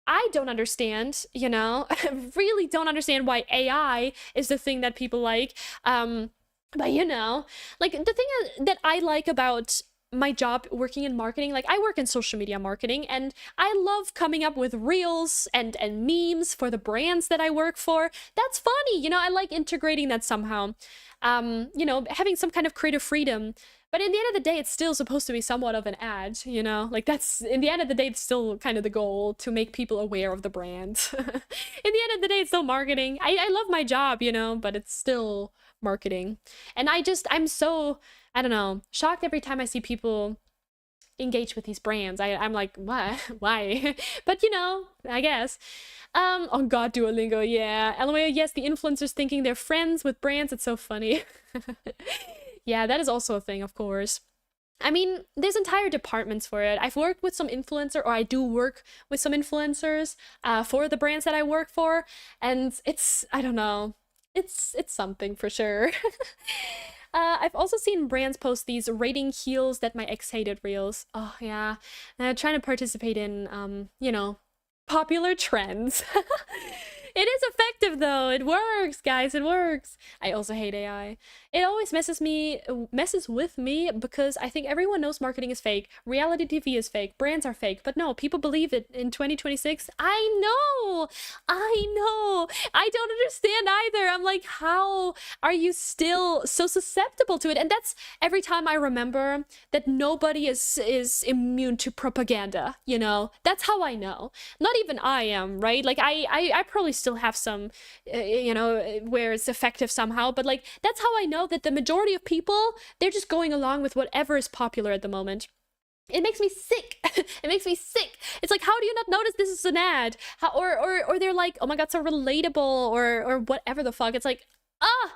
I don't understand, you know. I really don't understand why AI is the thing that people like. But you know, like the thing that I like about my job working in marketing, like I work in social media marketing, and I love coming up with reels and memes for the brands that I work for. That's funny, you know. I like integrating that somehow, you know, having some kind of creative freedom. But in the end of the day, it's still supposed to be somewhat of an ad, you know? Like, that's, in the end of the day, it's still kind of the goal, to make people aware of the brand. In the end of the day, it's still marketing. I love my job, you know, but it's still marketing. And I'm so, I don't know, shocked every time I see people engage with these brands. I'm like, what? Why? But, you know, I guess. Oh god, Duolingo, yeah. LOL, yes, the influencers thinking they're friends with brands. It's so funny. Yeah, that is also a thing, of course. I mean, there's entire departments for it. I've worked with some influencer, or I do work with some influencers for the brands that I work for, and it's, I don't know, it's something for sure. I've also seen brands post these rating heels that my ex hated reels. Oh yeah, trying to participate in, you know, popular trends. It is effective though. It works, guys. It works. I also hate AI. It always messes with me because I think everyone knows marketing is fake. Reality TV is fake. Brands are fake. But no, people believe it in 2026. I know. I know. I don't understand either. I'm like, how are you still so susceptible to it? And that's every time I remember that nobody is immune to propaganda, you know? That's how I know. Not even I am, right? Like I probably still have some you know, where it's effective somehow, but like that's how I know that the majority of people, they're just going along with whatever is popular at the moment. It makes me sick. It makes me sick. It's like, how do you not notice this is an ad? How, or they're like, oh my god, so relatable, or whatever the fuck. It's like, ah,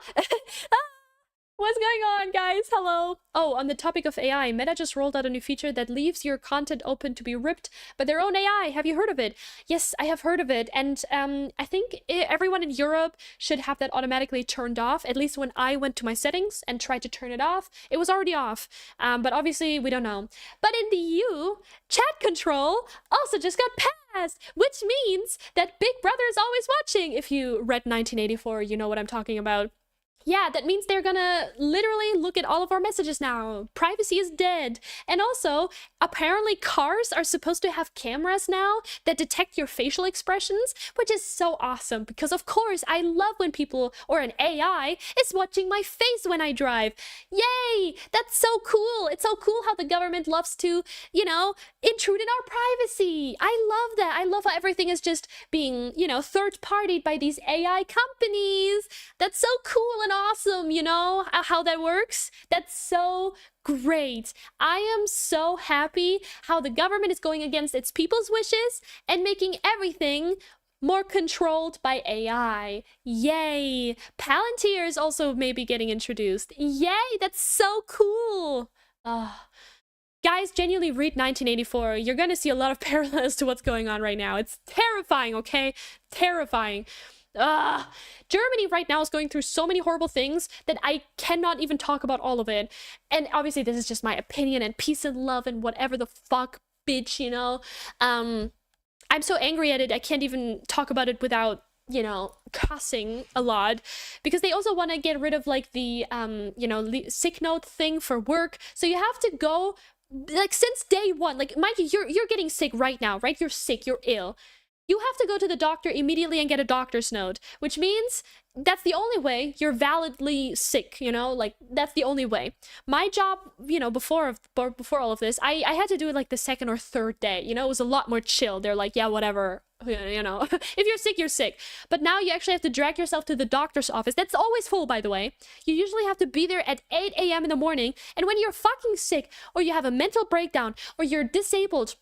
what's going on, guys? Hello. Oh, on the topic of AI, Meta just rolled out a new feature that leaves your content open to be ripped by their own AI. Have you heard of it? Yes, I have heard of it. And I think everyone in Europe should have that automatically turned off. At least when I went to my settings and tried to turn it off, it was already off. But obviously, we don't know. But in the EU, chat control also just got passed, which means that Big Brother is always watching. If you read 1984, you know what I'm talking about. Yeah, that means they're gonna literally look at all of our messages now. Privacy is dead. And also, apparently cars are supposed to have cameras now that detect your facial expressions, which is so awesome because of course I love when people or an AI is watching my face when I drive. Yay! That's so cool. It's so cool how the government loves to, you know, intrude in our privacy. I love that. I love how everything is just being, you know, third-partied by these AI companies. That's so cool and awesome, you know, how that works. That's so great. I am so happy how the government is going against its people's wishes and making everything more controlled by AI. Yay. Palantir is also maybe getting introduced. Yay, that's so cool. Guys, genuinely read 1984. You're gonna see a lot of parallels to what's going on right now. It's terrifying, okay? Terrifying. Germany right now is going through so many horrible things that I cannot even talk about all of it. And obviously this is just my opinion and peace and love and whatever the fuck, bitch, you know? I'm so angry at it, I can't even talk about it without, you know, cussing a lot, because they also want to get rid of like the, you know, sick note thing for work. So you have to go, like, since day one, like, Mikey, you're getting sick right now, right? You're sick, you're ill. You have to go to the doctor immediately and get a doctor's note, which means that's the only way you're validly sick, you know? Like, that's the only way. My job, you know, before all of this, I had to do it like the second or third day, you know? It was a lot more chill. They're like, yeah, whatever, you know? If you're sick, you're sick. But now you actually have to drag yourself to the doctor's office. That's always full, by the way. You usually have to be there at 8 a.m. in the morning, and when you're fucking sick, or you have a mental breakdown, or you're disabled,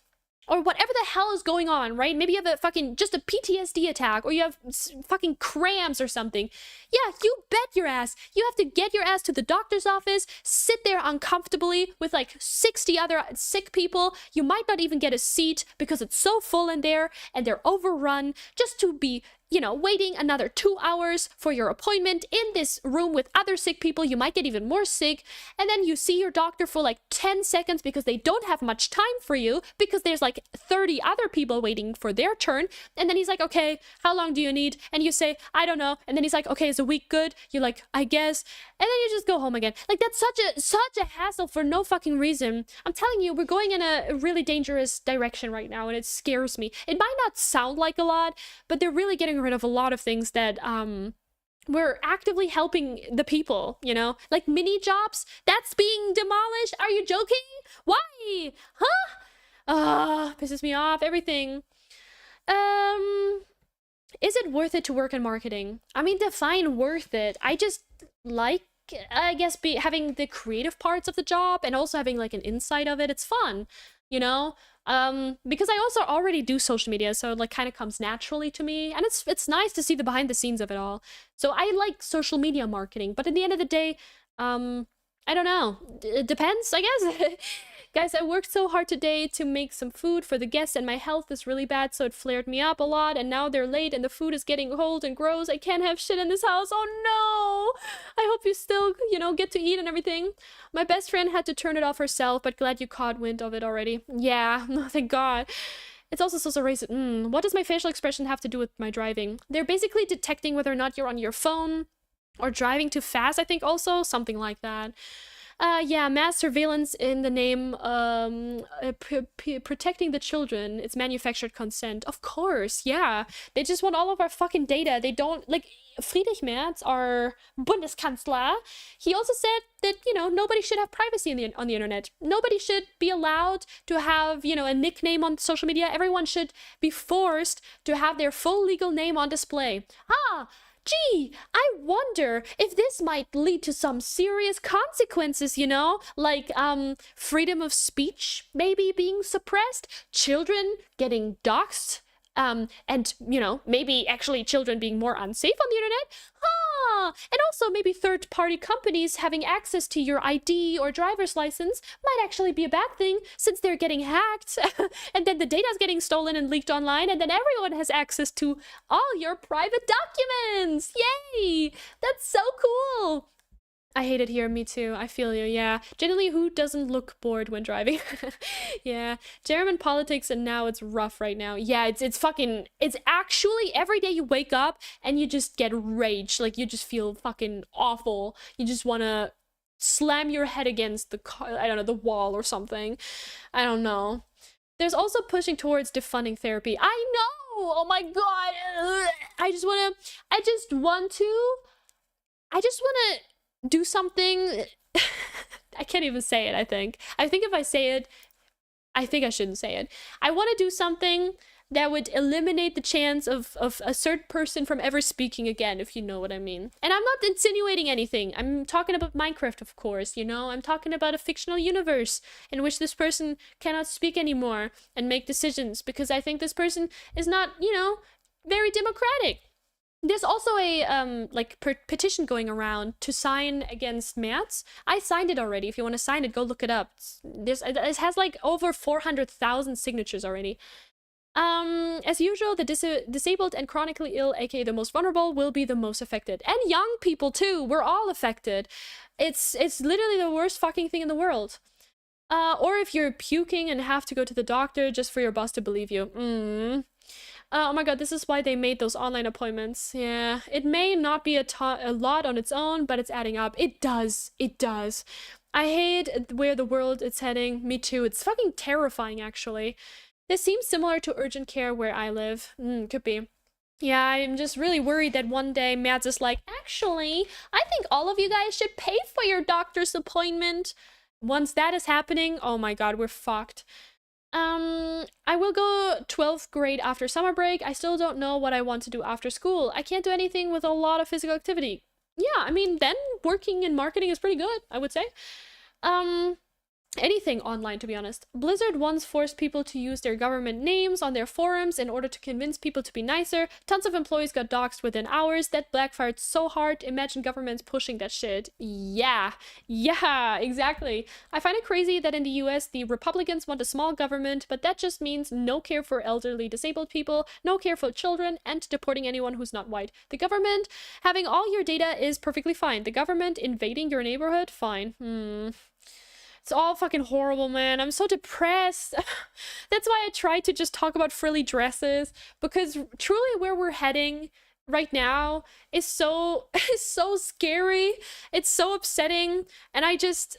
or whatever the hell is going on, right? Maybe you have a fucking, just a PTSD attack, or you have fucking cramps or something. Yeah, you bet your ass. You have to get your ass to the doctor's office, sit there uncomfortably with like 60 other sick people. You might not even get a seat because it's so full in there and they're overrun, just to be, you know, waiting another 2 hours for your appointment in this room with other sick people. You might get even more sick. And then you see your doctor for like 10 seconds because they don't have much time for you because there's like 30 other people waiting for their turn. And then he's like, okay, how long do you need? And you say, I don't know. And then he's like, okay, is a week good? You're like, I guess. And then you just go home again. Like, that's such a hassle for no fucking reason. I'm telling you, we're going in a really dangerous direction right now, and it scares me. It might not sound like a lot, but they're really getting rid of a lot of things that we're actively helping the people, you know? Like mini jobs, that's being demolished. Are you joking? Why? Huh? Pisses me off, everything. Is it worth it to work in marketing? I mean, define worth it. I just like, I guess, having the creative parts of the job and also having like an insight of it. It's fun, you know? Because I also already do social media, so it like kind of comes naturally to me, and it's nice to see the behind the scenes of it all. So I like social media marketing, but at the end of the day, I don't know. It depends, I guess. Guys, I worked so hard today to make some food for the guests, and my health is really bad, so it flared me up a lot, and now they're late and the food is getting cold and gross. I can't have shit in this house. Oh no! I hope you still, you know, get to eat and everything. My best friend had to turn it off herself, but glad you caught wind of it already. Yeah, thank God. It's also so racist. What does my facial expression have to do with my driving? They're basically detecting whether or not you're on your phone or driving too fast, I think also. Something like that. Yeah, mass surveillance in the name protecting the children. It's manufactured consent. Of course, yeah. They just want all of our fucking data. They don't, like, Friedrich Merz, our Bundeskanzler, he also said that, you know, nobody should have privacy on the internet. Nobody should be allowed to have, you know, a nickname on social media. Everyone should be forced to have their full legal name on display. Gee, I wonder if this might lead to some serious consequences, you know? Like, freedom of speech maybe being suppressed, children getting doxxed, and, you know, maybe actually children being more unsafe on the internet. And also maybe third-party companies having access to your ID or driver's license might actually be a bad thing, since they're getting hacked, and then the data's getting stolen and leaked online, and then everyone has access to all your private documents! Yay! That's so cool! I hate it here, me too. I feel you, yeah. Generally, who doesn't look bored when driving? Yeah. German politics, and now it's rough right now. Yeah, it's fucking, it's actually every day you wake up and you just get rage. Like, you just feel fucking awful. You just wanna slam your head against the car, I don't know, the wall or something. I don't know. There's also pushing towards defunding therapy. I know! Oh my god! I just want to do something. I can't even say it, I think if I say it, I think I shouldn't say it. I want to do something that would eliminate the chance of a certain person from ever speaking again, if you know what I mean. And I'm not insinuating anything. I'm talking about Minecraft, of course, you know? I'm talking about a fictional universe in which this person cannot speak anymore and make decisions, because I think this person is not, you know, very democratic. There's also a petition going around to sign against Merz. I signed it already. If you want to sign it, go look it up. It has like over 400,000 signatures already. As usual, the disabled and chronically ill, aka the most vulnerable, will be the most affected. And young people too. We're all affected. It's literally the worst fucking thing in the world. Or if you're puking and have to go to the doctor just for your boss to believe you. Oh my god, this is why they made those online appointments. Yeah, it may not be a lot on its own, but it's adding up. It does. I hate where the world is heading. Me too. It's fucking terrifying, actually. This seems similar to urgent care where I live. Could be. Yeah, I'm just really worried that one day Mads is like, actually, I think all of you guys should pay for your doctor's appointment. Once that is happening, oh my god, we're fucked. I will go 12th grade after summer break. I still don't know what I want to do after school. I can't do anything with a lot of physical activity. Yeah, I mean, then working in marketing is pretty good, I would say. Anything online, to be honest. Blizzard once forced people to use their government names on their forums in order to convince people to be nicer. Tons of employees got doxxed within hours. That backfired so hard. Imagine governments pushing that shit. Yeah, exactly. I find it crazy that in the US, the Republicans want a small government, but that just means no care for elderly disabled people, no care for children, and deporting anyone who's not white. The government having all your data is perfectly fine. The government invading your neighborhood? Fine. It's all fucking horrible, man. I'm so depressed. That's why I try to just talk about frilly dresses, because truly where we're heading right now is so scary. It's so upsetting, and I'm just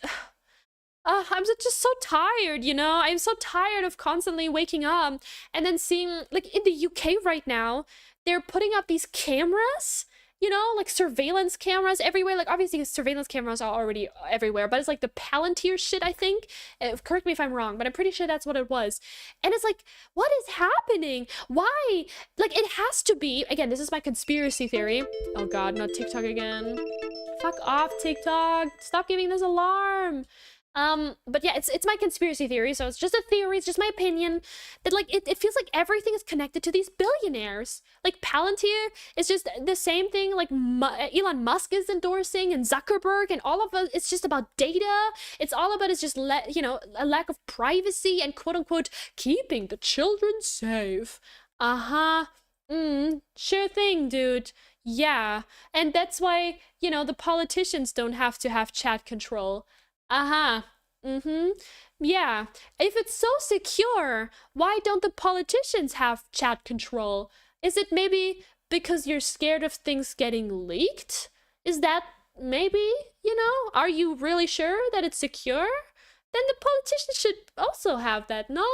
so tired, you know? I'm so tired of constantly waking up and then seeing, like, in the UK right now, they're putting up these cameras, you know, like surveillance cameras everywhere. Like, obviously surveillance cameras are already everywhere, but it's like the Palantir shit, I think. Correct me if I'm wrong, but I'm pretty sure that's what it was. And it's like, what is happening? Why? Like, it has to be, again, this is my conspiracy theory. Oh god, not TikTok again. Fuck off, TikTok. Stop giving this alarm. But yeah, it's my conspiracy theory, so it's just a theory, it's just my opinion, that, like, it feels like everything is connected to these billionaires. Like, Palantir is just the same thing, like, Elon Musk is endorsing, and Zuckerberg, and all of us, it's just about data. It's all about, it's just, you know, a lack of privacy and quote-unquote keeping the children safe. Sure thing, dude. Yeah, and that's why, you know, the politicians don't have to have chat control. Mm-hmm. Yeah. If it's so secure, why don't the politicians have chat control? Is it maybe because you're scared of things getting leaked? Is that maybe, are you really sure that it's secure? Then the politicians should also have that, no?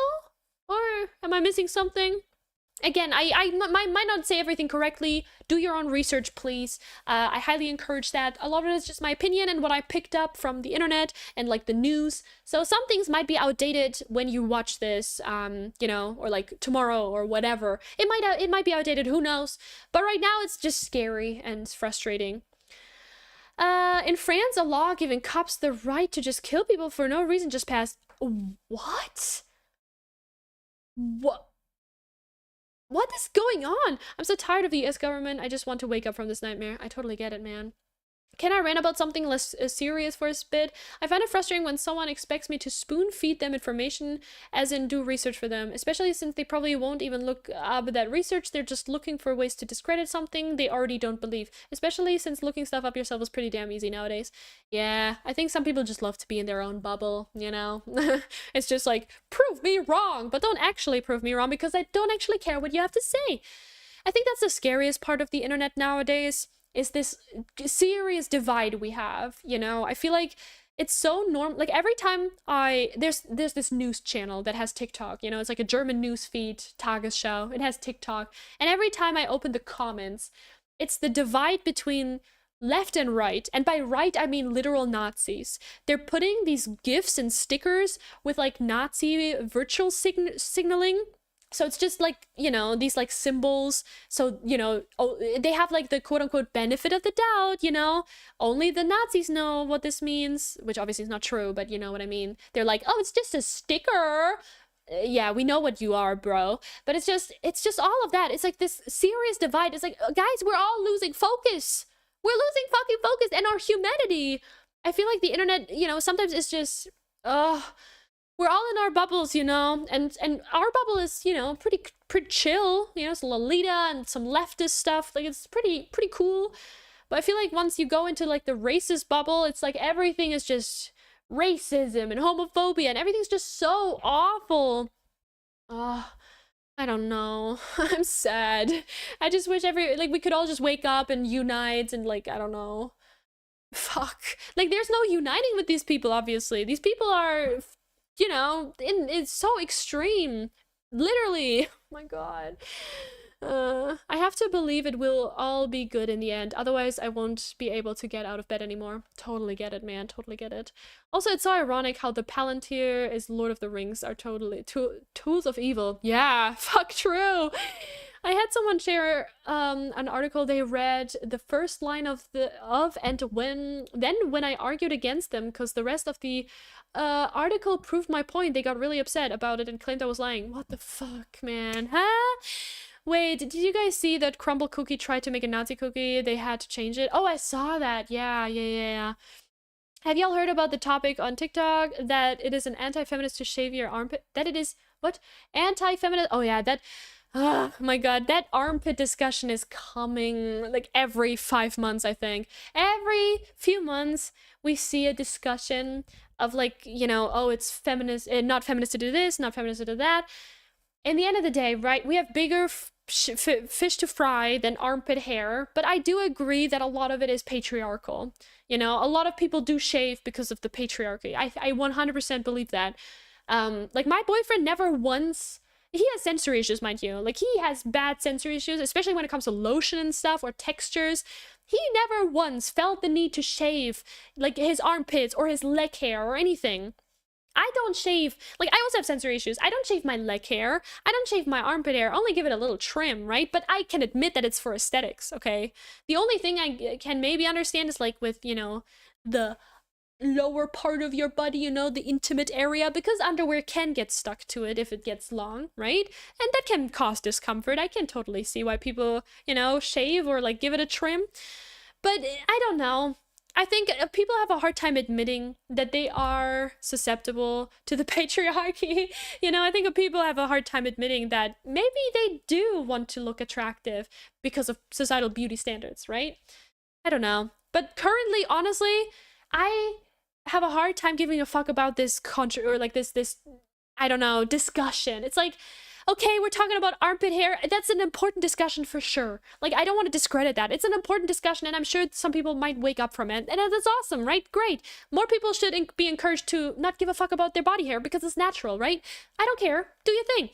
Or am I missing something? Again, I might not say everything correctly. Do your own research, please. I highly encourage that. A lot of it is just my opinion and what I picked up from the internet and like the news. So some things might be outdated when you watch this, or like tomorrow or whatever. It might be outdated, who knows? But right now it's just scary and frustrating. In France, a law giving cops the right to just kill people for no reason just passed. What? What? What is going on? I'm so tired of the US government. I just want to wake up from this nightmare. I totally get it, man. Can I rant about something less serious for a bit? I find it frustrating when someone expects me to spoon feed them information, as in do research for them, especially since they probably won't even look up that research. They're just looking for ways to discredit something they already don't believe, especially since looking stuff up yourself is pretty damn easy nowadays. Yeah, I think some people just love to be in their own bubble, It's just like, prove me wrong, but don't actually prove me wrong because I don't actually care what you have to say. I think that's the scariest part of the internet nowadays, is this serious divide we have, I feel like it's so normal. Like every time there's this news channel that has TikTok, it's like a German news feed, Tagesschau, it has TikTok, and every time I open the comments, it's the divide between left and right, and by right I mean literal Nazis. They're putting these GIFs and stickers with like Nazi virtual signaling. So it's just like, these like symbols. So, they have like the quote unquote benefit of the doubt, only the Nazis know what this means, which obviously is not true, but you know what I mean. They're like, oh, it's just a sticker. Yeah, we know what you are, bro. But it's just all of that. It's like this serious divide. It's like, guys, we're all losing focus. We're losing fucking focus and our humanity. I feel like the internet, sometimes it's just, we're all in our bubbles, and our bubble is, pretty chill. It's Lolita and some leftist stuff. Like it's pretty cool. But I feel like once you go into like the racist bubble, it's like everything is just racism and homophobia and everything's just so awful. I don't know. I'm sad. I just wish we could all just wake up and unite and like, I don't know. Fuck. Like there's no uniting with these people, obviously. These people are, it's so extreme. Literally. Oh my god. I have to believe it will all be good in the end. Otherwise, I won't be able to get out of bed anymore. Totally get it, man. Totally get it. Also, it's so ironic how the Palantir is Lord of the Rings are totally tools of evil. Yeah, fuck true. I had someone share an article they read the first line and when I argued against them because the rest of the article proved my point, they got really upset about it and claimed I was lying. What the fuck, man? Huh? Wait, did you guys see that Crumble Cookie tried to make a Nazi cookie? They had to change it. Oh, I saw that. Yeah. Have y'all heard about the topic on TikTok that it is an anti-feminist to shave your armpit? That it is what? Anti-feminist? Oh yeah, that. Oh my god, that armpit discussion is coming like every 5 months, I think. Every few months we see a discussion of like, oh, it's feminist, not feminist to do this, not feminist to do that. In the end of the day, right, we have bigger fish to fry than armpit hair, but I do agree that a lot of it is patriarchal. A lot of people do shave because of the patriarchy. I 100% believe that. Like my boyfriend never once, he has sensory issues, mind you. Like he has bad sensory issues, especially when it comes to lotion and stuff or textures. He never once felt the need to shave like his armpits or his leg hair or anything. I don't shave, like I also have sensory issues. I don't shave my leg hair. I don't shave my armpit hair. I only give it a little trim, right? But I can admit that it's for aesthetics, okay? The only thing I can maybe understand is like with, the lower part of your body, the intimate area, because underwear can get stuck to it if it gets long, right? And that can cause discomfort. I can totally see why people, shave or like give it a trim. But I don't know. I think people have a hard time admitting that they are susceptible to the patriarchy. I think people have a hard time admitting that maybe they do want to look attractive because of societal beauty standards, right? I don't know. But currently, honestly, I have a hard time giving a fuck about this country or like this I don't know, discussion. It's like, okay, we're talking about armpit hair. That's an important discussion for sure. Like, I don't want to discredit that. It's an important discussion, and I'm sure some people might wake up from it. And that's awesome, right? Great. More people should be encouraged to not give a fuck about their body hair because it's natural, right? I don't care. Do your thing.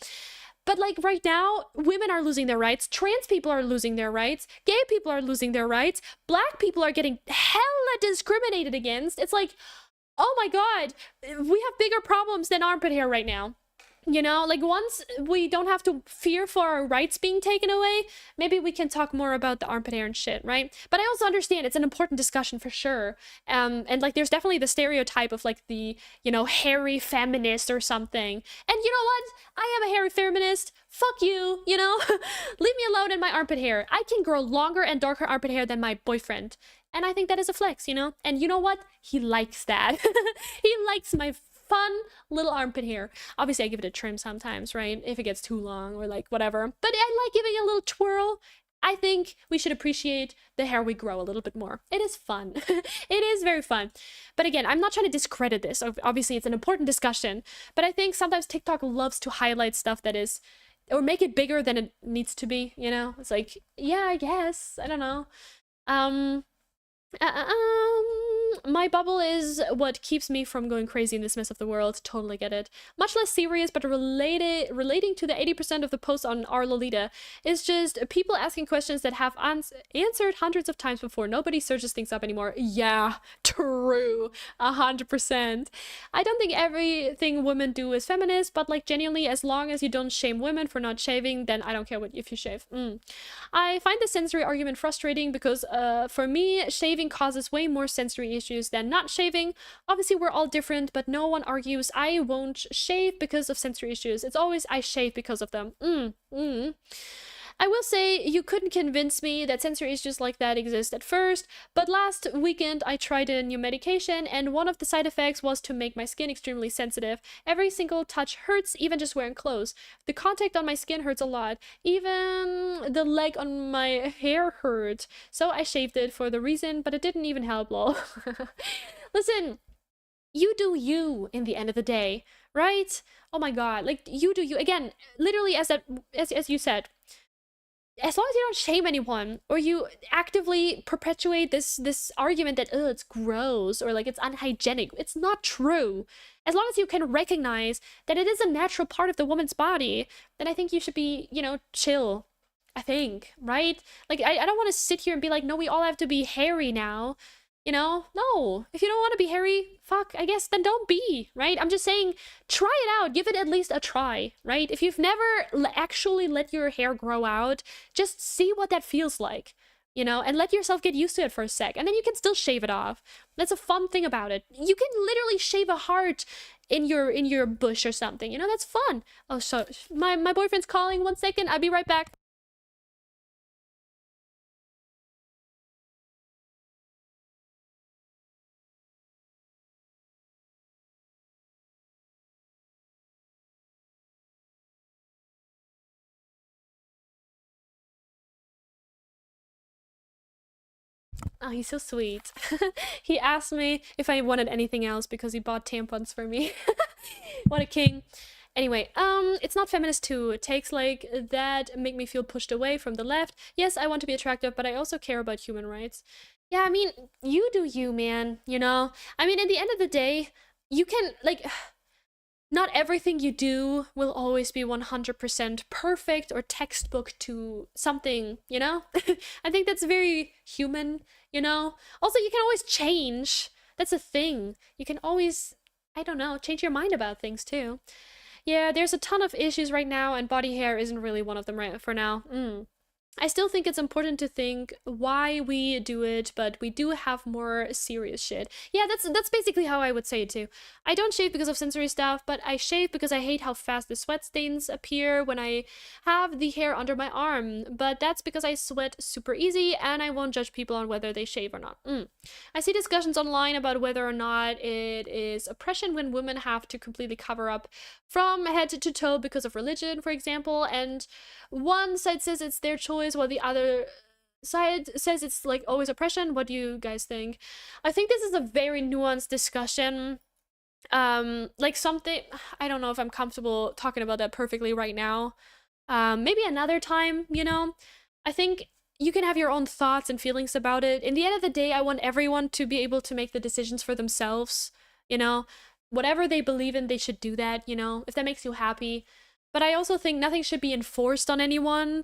But like right now, women are losing their rights, trans people are losing their rights, gay people are losing their rights, black people are getting hella discriminated against. It's like, oh my god, we have bigger problems than armpit hair right now. You know, like once we don't have to fear for our rights being taken away, maybe we can talk more about the armpit hair and shit, right? But I also understand it's an important discussion for sure. And like there's definitely the stereotype of like the, you know, hairy feminist or something. And you know what? I am a hairy feminist. Fuck you, you know? Leave me alone in my armpit hair. I can grow longer and darker armpit hair than my boyfriend. And I think that is a flex, you know? And you know what? He likes that. He likes my fun little armpit hair. Obviously, I give it a trim sometimes, right? If it gets too long or like whatever. But I like giving it a little twirl. I think we should appreciate the hair we grow a little bit more. It is fun. It is very fun. But again, I'm not trying to discredit this. Obviously, it's an important discussion. But I think sometimes TikTok loves to highlight stuff that is, or make it bigger than it needs to be, you know? It's like, yeah, I guess. I don't know. My bubble is what keeps me from going crazy in this mess of the world. Totally get it. Much less serious, but relating to the 80% of the posts on our Lolita is just people asking questions that have answered hundreds of times before. Nobody searches things up anymore. Yeah, true. 100%. I don't think everything women do is feminist, but like genuinely, as long as you don't shame women for not shaving, then I don't care if you shave. I find the sensory argument frustrating because for me, shaving causes way more sensory issues than not shaving. Obviously, we're all different, but no one argues I won't shave because of sensory issues. It's always I shave because of them. I will say you couldn't convince me that sensory issues like that exist at first, but last weekend I tried a new medication and one of the side effects was to make my skin extremely sensitive. Every single touch hurts, even just wearing clothes. The contact on my skin hurts a lot. Even the leg on my hair hurt. So I shaved it for the reason, but it didn't even help, lol. Listen, you do you in the end of the day, right? Oh my god, like you do you. Again, literally as you said, as long as you don't shame anyone or you actively perpetuate this argument that it's gross or like it's unhygienic, it's not true. As long as you can recognize that it is a natural part of the woman's body, then I think you should be, you know, chill. I think, right? Like I don't want to sit here and be like, no, we all have to be hairy now. You know, no, if you don't want to be hairy, fuck, I guess then don't be, right? I'm just saying, try it out, give it at least a try, right? If you've never actually let your hair grow out, just see what that feels like, you know, and let yourself get used to it for a sec, and then you can still shave it off. That's a fun thing about it. You can literally shave a heart in your bush or something, you know, that's fun. Oh, so my boyfriend's calling, 1 second, I'll be right back. Oh, he's so sweet. He asked me if I wanted anything else because he bought tampons for me. What a king. Anyway, it's not feminist too. Takes like that make me feel pushed away from the left. Yes, I want to be attractive, but I also care about human rights. Yeah, I mean, you do you, man, you know? I mean, at the end of the day, you can, like, not everything you do will always be 100% perfect or textbook to something, you know? I think that's very human, you know? Also, you can always change. That's a thing. You can always, I don't know, change your mind about things too. Yeah, there's a ton of issues right now, and body hair isn't really one of them right for now. I still think it's important to think why we do it, but we do have more serious shit. Yeah, that's basically how I would say it too. I don't shave because of sensory stuff, but I shave because I hate how fast the sweat stains appear when I have the hair under my arm. But that's because I sweat super easy, and I won't judge people on whether they shave or not. I see discussions online about whether or not it is oppression when women have to completely cover up from head to toe because of religion, for example, and one side says it's their choice while the other side says it's like always oppression. What do you guys think? I think this is a very nuanced discussion. Like something, I don't know if I'm comfortable talking about that perfectly right now. Maybe another time, you know? I think you can have your own thoughts and feelings about it. In the end of the day, I want everyone to be able to make the decisions for themselves, you know? Whatever they believe in, they should do that, you know? If that makes you happy. But I also think nothing should be enforced on anyone.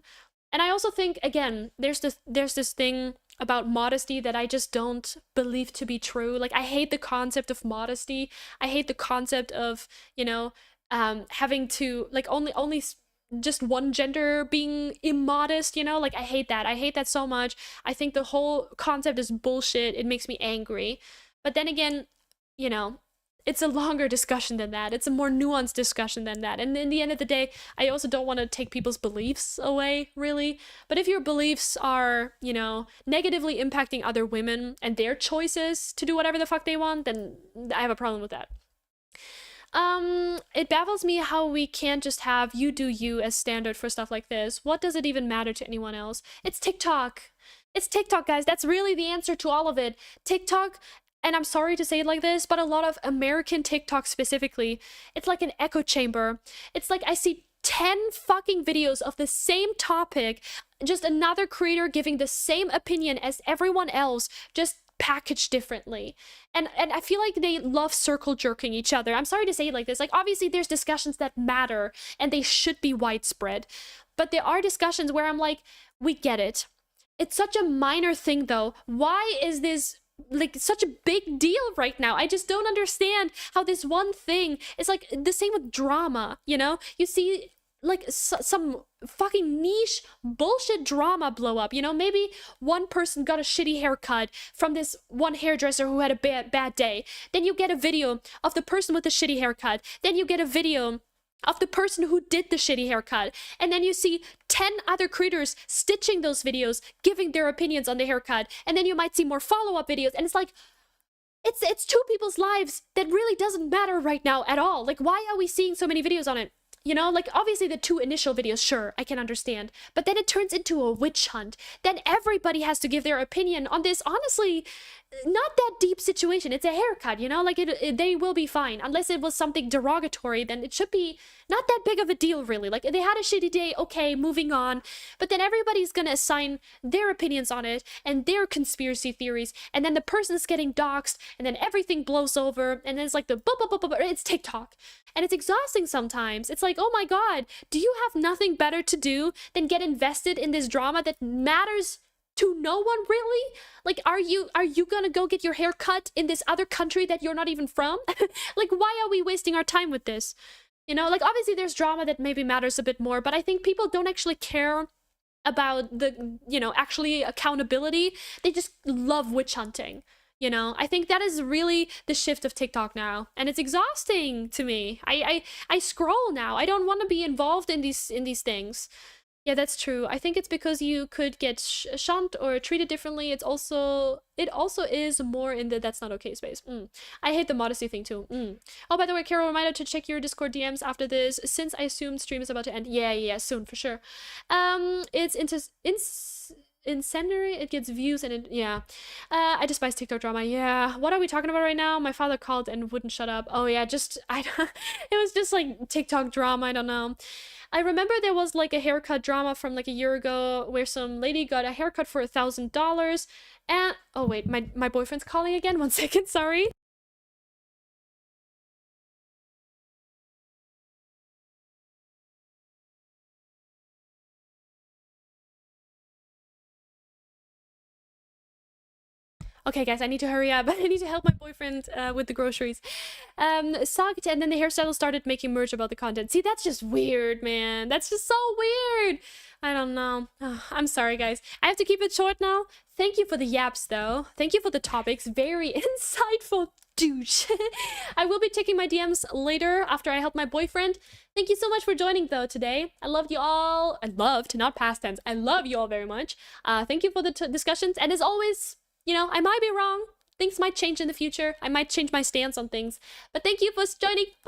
And I also think, again, there's this thing about modesty that I just don't believe to be true. Like, I hate the concept of modesty. I hate the concept of, you know, having to, like, only just one gender being immodest, you know? Like, I hate that. I hate that so much. I think the whole concept is bullshit. It makes me angry. But then again, you know, it's a longer discussion than that. It's a more nuanced discussion than that. And in the end of the day, I also don't want to take people's beliefs away, really. But if your beliefs are, you know, negatively impacting other women and their choices to do whatever the fuck they want, then I have a problem with that. It baffles me how we can't just have you do you as standard for stuff like this. What does it even matter to anyone else? It's TikTok. It's TikTok, guys. That's really the answer to all of it. TikTok, and I'm sorry to say it like this, but a lot of American TikTok specifically, it's like an echo chamber. It's like I see 10 fucking videos of the same topic, just another creator giving the same opinion as everyone else, just packaged differently. And I feel like they love circle jerking each other. I'm sorry to say it like this. Like, obviously there's discussions that matter and they should be widespread. But there are discussions where I'm like, we get it. It's such a minor thing though. Why is this like such a big deal right now? I just don't understand how this one thing is like the same with drama, you know? You see like some fucking niche bullshit drama blow up, you know? Maybe one person got a shitty haircut from this one hairdresser who had a bad day. Then you get a video of the person with the shitty haircut. Then you get a video of the person who did the shitty haircut. And then you see 10 other creators stitching those videos, giving their opinions on the haircut. And then you might see more follow-up videos. And it's like, it's two people's lives that really doesn't matter right now at all. Like, why are we seeing so many videos on it? You know, like, obviously the two initial videos, sure, I can understand. But then it turns into a witch hunt. Then everybody has to give their opinion on this, honestly, not that deep situation. It's a haircut, you know? Like, they will be fine. Unless it was something derogatory, then it should be not that big of a deal, really. Like, they had a shitty day, okay, moving on. But then everybody's gonna assign their opinions on it, and their conspiracy theories, and then the person's getting doxxed, and then everything blows over, and then it's like the it's TikTok. And it's exhausting sometimes. It's like, oh my god, do you have nothing better to do than get invested in this drama that matters to no one, really? Like, are you gonna go get your hair cut in this other country that you're not even from? Like, why are we wasting our time with this? You know, like, obviously there's drama that maybe matters a bit more, but I think people don't actually care about the, you know, actually accountability. They just love witch hunting. You know, I think that is really the shift of TikTok now, and it's exhausting to me. I scroll now. I don't want to be involved in these things. Yeah, that's true. I think it's because you could get shunned or treated differently. It also is more in the that's not okay space. I hate the modesty thing too. Oh, by the way, Carol, reminder to check your Discord DMs after this, since I assume stream is about to end. Yeah, soon for sure. It's incendiary. It gets views and yeah. I despise TikTok drama. Yeah. What are we talking about right now? My father called and wouldn't shut up. Oh yeah, it was just like TikTok drama. I don't know. I remember there was like a haircut drama from like a year ago where some lady got a haircut for $1,000 and oh wait, my boyfriend's calling again. 1 second, sorry. Okay, guys, I need to hurry up. I need to help my boyfriend with the groceries. Sucked, and then the hairstylist started making merch about the content. See, that's just weird, man. That's just so weird. I don't know. I'm sorry, guys. I have to keep it short now. Thank you for the yaps, though. Thank you for the topics. Very insightful, douche. I will be checking my DMs later after I help my boyfriend. Thank you so much for joining, though, today. I loved you all. I loved, not past tense. I love you all very much. Thank you for the discussions. And as always, you know, I might be wrong. Things might change in the future. I might change my stance on things. But thank you for joining.